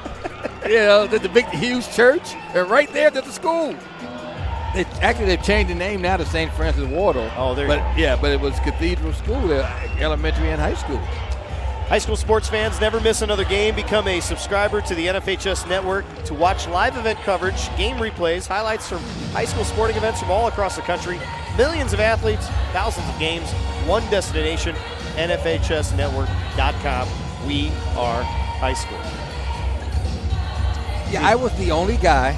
You know, there's a big, huge church. And right there, there's a school. They've changed the name now to St. Francis Wardle. Oh, there you go. Yeah, but it was Cathedral School, elementary and high school. High school sports fans, never miss another game. Become a subscriber to the NFHS network to watch live event coverage, game replays, highlights from high school sporting events from all across the country. Millions of athletes, thousands of games, one destination, NFHSnetwork.com. We are high school. Yeah, I was the only guy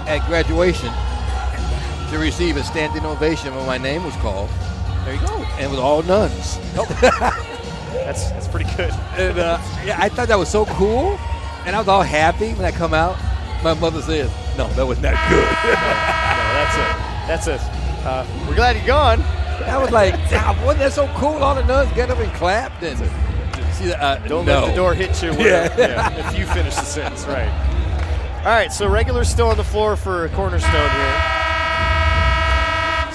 at graduation to receive a standing ovation when my name was called. There you go. And it was all nuns. That's pretty good. And yeah, I thought that was so cool, and I was all happy when I come out. My mother says, "No, that was not good." No, we're glad you're gone. I was like, wasn't that so cool? All the nuns get up and clapped and see that. Don't let the door hit you. If you finish the sentence right. All right, so regular's still on the floor for Cornerstone here.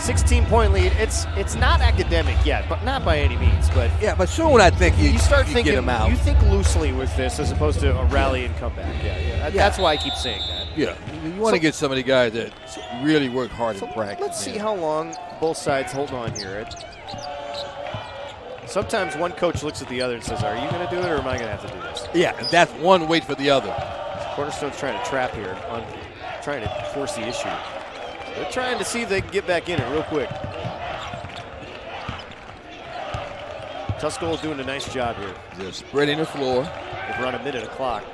16-point lead. It's not academic yet, but not by any means. But yeah, but soon I think you start thinking. Get them out. You think loosely with this as opposed to a rally and comeback. Yeah. That's why I keep saying that. Yeah, you want to get some of the guys that really work hard in practice. Let's see how long both sides hold on here. Sometimes one coach looks at the other and says, "Are you going to do it, or am I going to have to do this?" Yeah, that's one wait for the other. Cornerstone's trying to trap here, trying to force the issue. They're trying to see if they can get back in it real quick. Tuscola doing a nice job here. They're spreading the floor. They've run a minute of clock.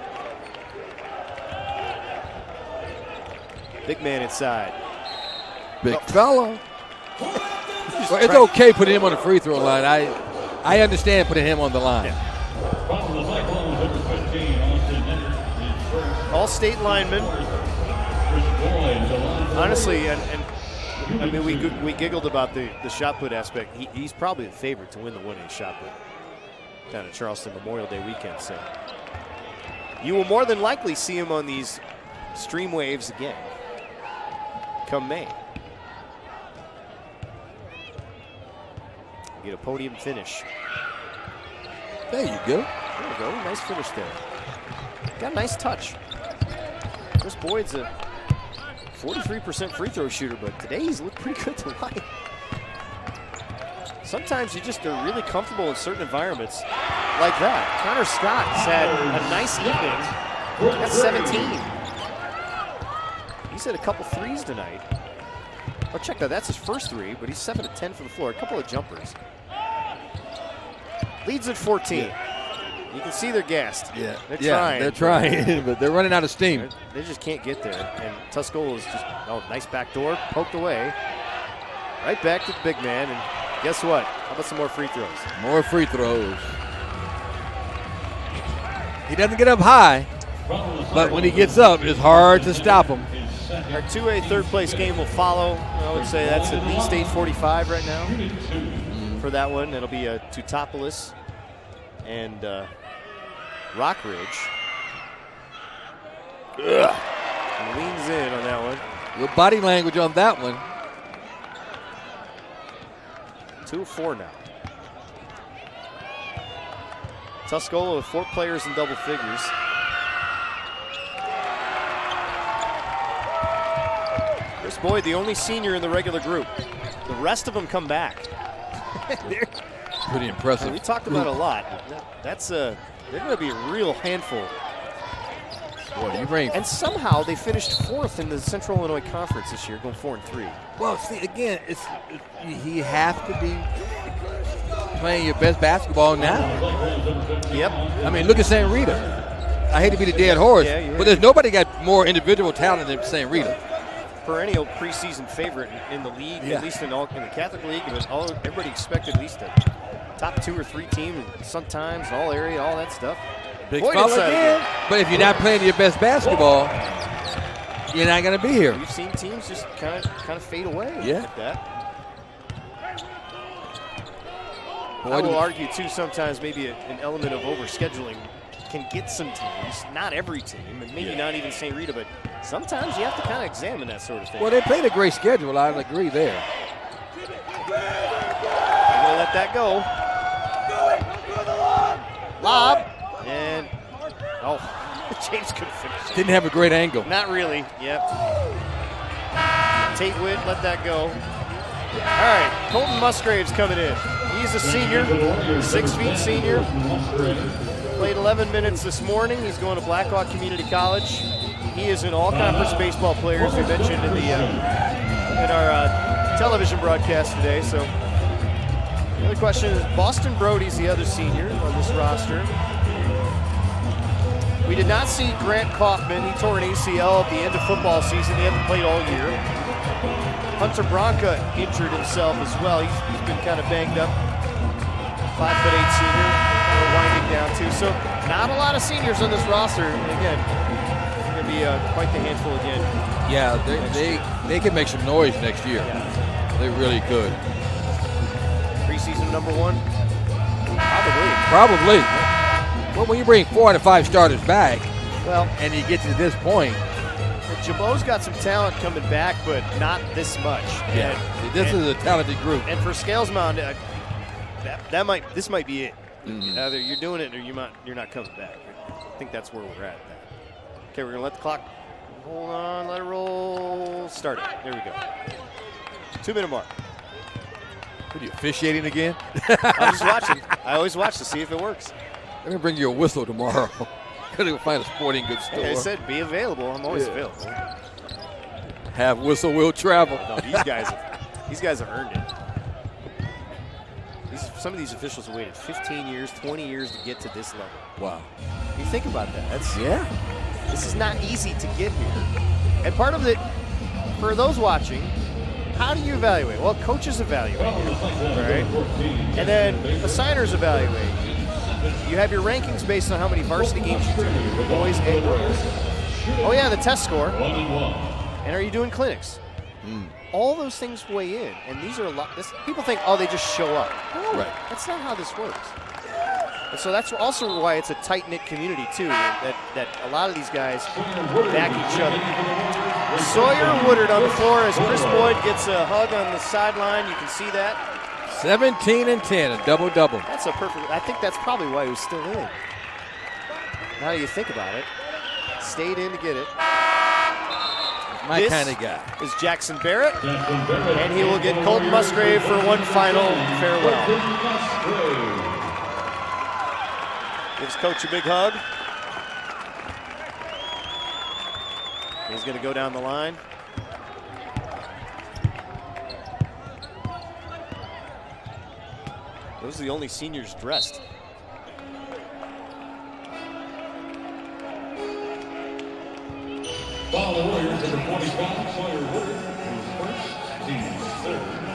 Big man inside. Big fella. Well, it's okay putting him on the free throw line. I understand putting him on the line. Yeah. All-state lineman. Honestly, and I mean, we giggled about the shot put aspect. He's probably the favorite to win the 1A shot put down at Charleston Memorial Day weekend. So you will more than likely see him on these stream waves again come May. Get a podium finish. There you go. There you go. Nice finish there. Got a nice touch. Chris Boyd's a 43% free throw shooter, but today he's looked pretty good to line. Sometimes you just are really comfortable in certain environments like that. Connor Scott's had a nice evening. That's 17. He's hit a couple threes tonight. Oh, check that. That's his first three, but he's 7 of 10 from the floor. A couple of jumpers. Leads at 14. Yeah. You can see they're gassed. Yeah, they're trying, but they're running out of steam. They just can't get there. And Tuscola is just, nice back door, poked away. Right back to the big man, and guess what? How about some more free throws? More free throws. He doesn't get up high, but when he gets up, it's hard to stop him. Our 2A third place game will follow. I would say that's at least 8:45 right now. for that one. It'll be Tutopolis and Rockridge. Ugh. Leans in on that one. Your body language on that one. 2 of 4 now. Tuscola with 4 players in double figures. Chris Boyd, the only senior in the regular group. The rest of them come back. Pretty impressive. We talked about it a lot. That's they're going to be a real handful. Boy, you bring. And somehow they finished 4th in the Central Illinois Conference this year, going 4-3. Well, see, again, you have to be playing your best basketball now. Yep. I mean, look at St. Rita. I hate to be the dead horse, but there's nobody got more individual talent than St. Rita. Perennial preseason favorite in the league, at least in the Catholic League. Everybody expected at least a top 2 or 3 team, and sometimes all area, all that stuff. Big fella again. But if you're not playing your best basketball, you're not going to be here. We've seen teams just kind of fade away like that. I will argue, too, sometimes maybe an element of overscheduling can get some teams, not every team, and maybe not even St. Rita, but sometimes you have to kind of examine that sort of thing. Well, they played a great schedule. I'll agree there. They're going to let that go. Lob. And, James couldn't finish it. Didn't have a great angle. Not really, yep. Tate Witt let that go. All right, Colton Musgrave's coming in. He's a senior, 6 feet senior. Played 11 minutes this morning. He's going to Blackhawk Community College. He is an all-conference baseball player, as we mentioned in our television broadcast today. So the other question is, Boston Brody's the other senior on this roster. We did not see Grant Kaufman. He tore an ACL at the end of football season. He hasn't played all year. Hunter Bronca injured himself as well. He's been kind of banged up. 5'8" senior, kind of winding down too. So not a lot of seniors on this roster. And again, it's going to be quite the handful again. Yeah, they can make some noise next year. Yeah. They really could. Preseason number 1? Probably. Well, when you bring 4 out of 5 starters back, and you get to this point. Jabo's got some talent coming back, but not this much. Yeah, this is a talented group. And for Scales Mound, this might be it. Mm-hmm. Either you're doing it or you're not coming back. I think that's where we're at. Okay, we're gonna let the clock. Hold on, let it roll. Start it. There we go. 2-minute mark. What are you, officiating again? I'm just watching. I always watch to see if it works. I'm going to bring you a whistle tomorrow. Gotta go find a sporting goods store. Hey, I said be available. I'm always available. Have whistle, will travel. No, these guys have earned it. Some of these officials have waited 15 years, 20 years to get to this level. Wow. You think about that. Yeah. This is not easy to get here. And part of it, for those watching, how do you evaluate? Well, coaches evaluate, right? And then assigners evaluate. You have your rankings based on how many varsity games you do, boys and girls. Oh yeah, the test score. And are you doing clinics? All those things weigh in, and these are a lot. People think, they just show up. No, right. That's not how this works. And so that's also why it's a tight-knit community too. That a lot of these guys back each other. Sawyer Woodard on the floor as Chris Boyd gets a hug on the sideline. You can see that. 17 and 10, a double-double. That's a perfect. I think that's probably why he was still in. Now you think about it, stayed in to get it. My kind of guy. Is Jackson Barrett, and he will get Colton Musgrave for one final farewell. Gives Coach a big hug. He's going to go down the line. Those are the only seniors dressed.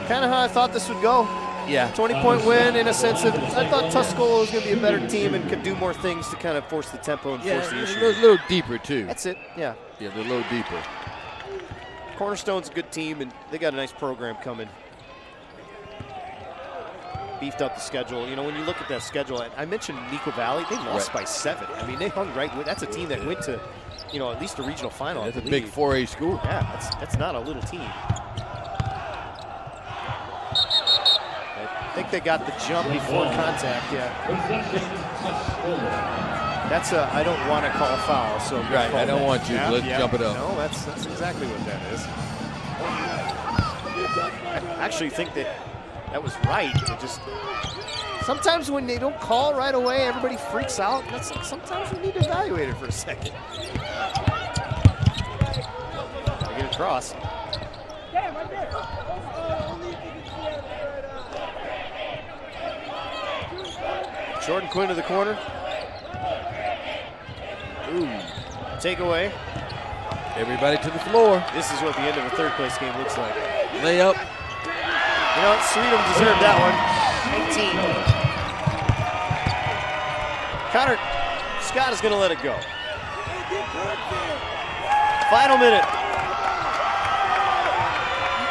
Kind of how I thought this would go. Yeah. 20-point win in a sense of I thought Tuscola was going to be a better team and could do more things to kind of force the tempo and force the issue. A little deeper, too. That's it, yeah. Yeah, they're a little deeper. Cornerstone's a good team, and they got a nice program coming. beefed up the schedule. You know, when you look at that schedule, I mentioned Nico Valley, they lost by 7. I mean, they hung right with, that's a team that went to, you know, at least a regional final. That's a big 4A school. Yeah, that's not a little team. I think they got the jump before contact, yeah. That's a, I don't want to call foul, so. Right, I don't want you, let's jump it up. No, that's exactly what that is. I actually think that was right. It just, sometimes when they don't call right away, everybody freaks out. That's like, sometimes we need to evaluate it for a second. I get across. Jordan Quinn to the corner. Ooh, takeaway. Everybody to the floor. This is what the end of a third place game looks like. Layup. You know what, Sweetum deserved that one. 19. Connor Scott is going to let it go. Final minute.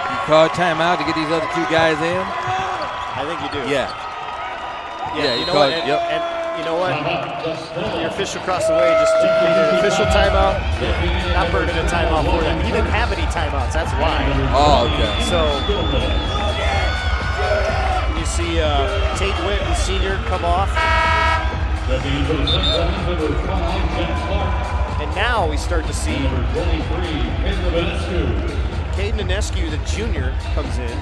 You call timeout to get these other 2 guys in? I think you do. Yeah. Yeah, you know what? And you know what? Your official across the way just did an official timeout. Not burning a timeout for them. He didn't have any timeouts. That's why. Oh, okay. So you see Tate Whitten Sr. come off. And now we start to see Caden Inescu, the junior, comes in.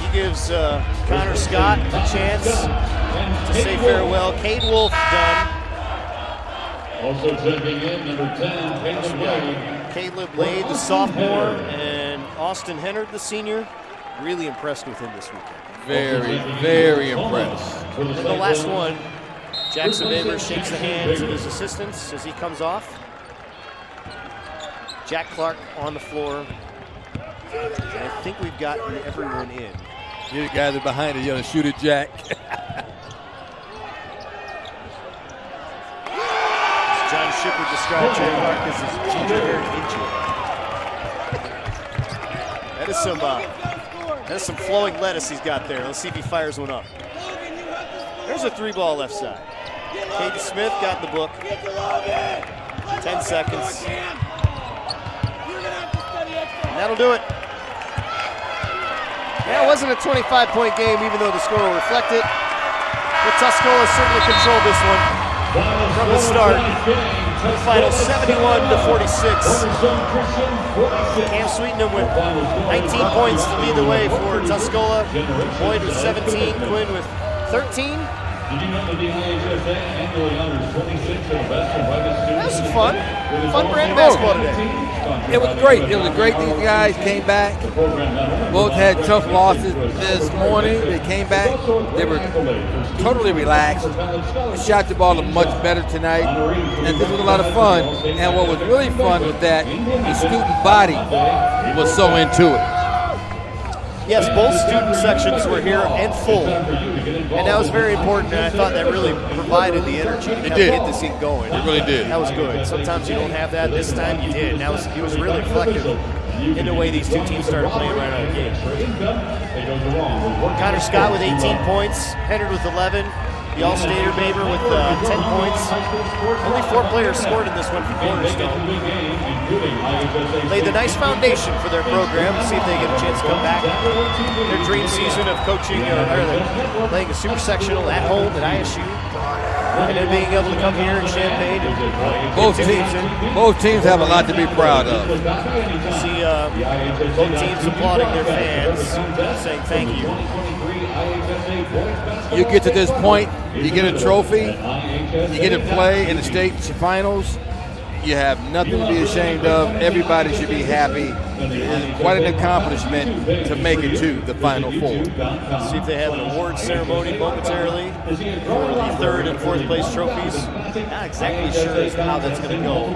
He gives Connor Scott a chance to say farewell. Cade Wolf done. Also checking in, number 10, Caleb Blade, the sophomore, and Austin Hennard, the senior. Really impressed with him this weekend. Very, very impressed. And the last one, Jackson Weber shakes the hands of his assistants as he comes off. Jack Clark on the floor. And I think we've gotten everyone in. You're the guy that's behind it, you know, shoot it, Jack. John Shipper described Jack Clark as his ginger-haired ninja. That is some flowing lettuce he's got there. Let's see if he fires one up. There's a 3-ball left side. Caden Smith got the book. 10 seconds. And that'll do it. Yeah, it wasn't a 25-point game, even though the score will reflect it. But Tuscola certainly controlled this one from the start. The final 71-46. Cam Sweetenham with 19 points to lead the way for Tuscola. Boyd with 17, Quinn with 13. Did you know that the IHSA annually honors 26 of the best and brightest students? That was fun. Fun brand of basketball today. It was great. It was great. These guys came back. Both had tough losses this morning. They came back. They were totally relaxed. Shot the ball much better tonight. And this was a lot of fun. And what was really fun was that the student body was so into it. Yes, both student sections were here and full. And that was very important, and I thought that really provided the energy to get this thing going. It really did. That was good. Sometimes you don't have that. This time you did. And it was really reflective in the way these two teams started playing right out of the game. Connor Scott with 18 points, Hennard with 11, the All-Stater Baber with 10 points. Only 4 players scored in this one for Cornerstone. Laid the nice foundation for their program to see if they get a chance to come back. Their dream season of coaching, or playing a super sectional at home at ISU, and then being able to come here in Champaign. And both teams have a lot to be proud of. You see both teams applauding their fans, saying thank you. You get to this point, you get a trophy, you get to play in the state finals. You have nothing to be ashamed of. Everybody should be happy. It's quite an accomplishment to make it to the Final Four. See if they have an award ceremony momentarily for the 3rd and 4th place trophies. Not exactly sure as to how that's going to go.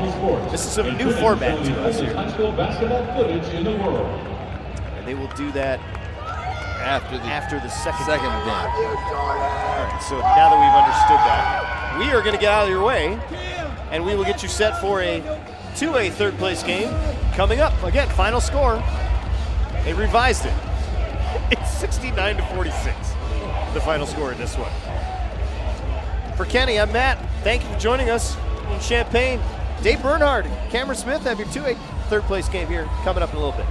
This is a new format to us here. And they will do that after the second game. All right, so now that we've understood that, we are going to get out of your way. And we will get you set for a 2A 3rd place game coming up. Again, final score. They revised it. It's 69-46. the final score in this one. For Kenny, I'm Matt. Thank you for joining us in Champaign. Dave Bernhard, Cameron Smith have your 2A third place game here coming up in a little bit.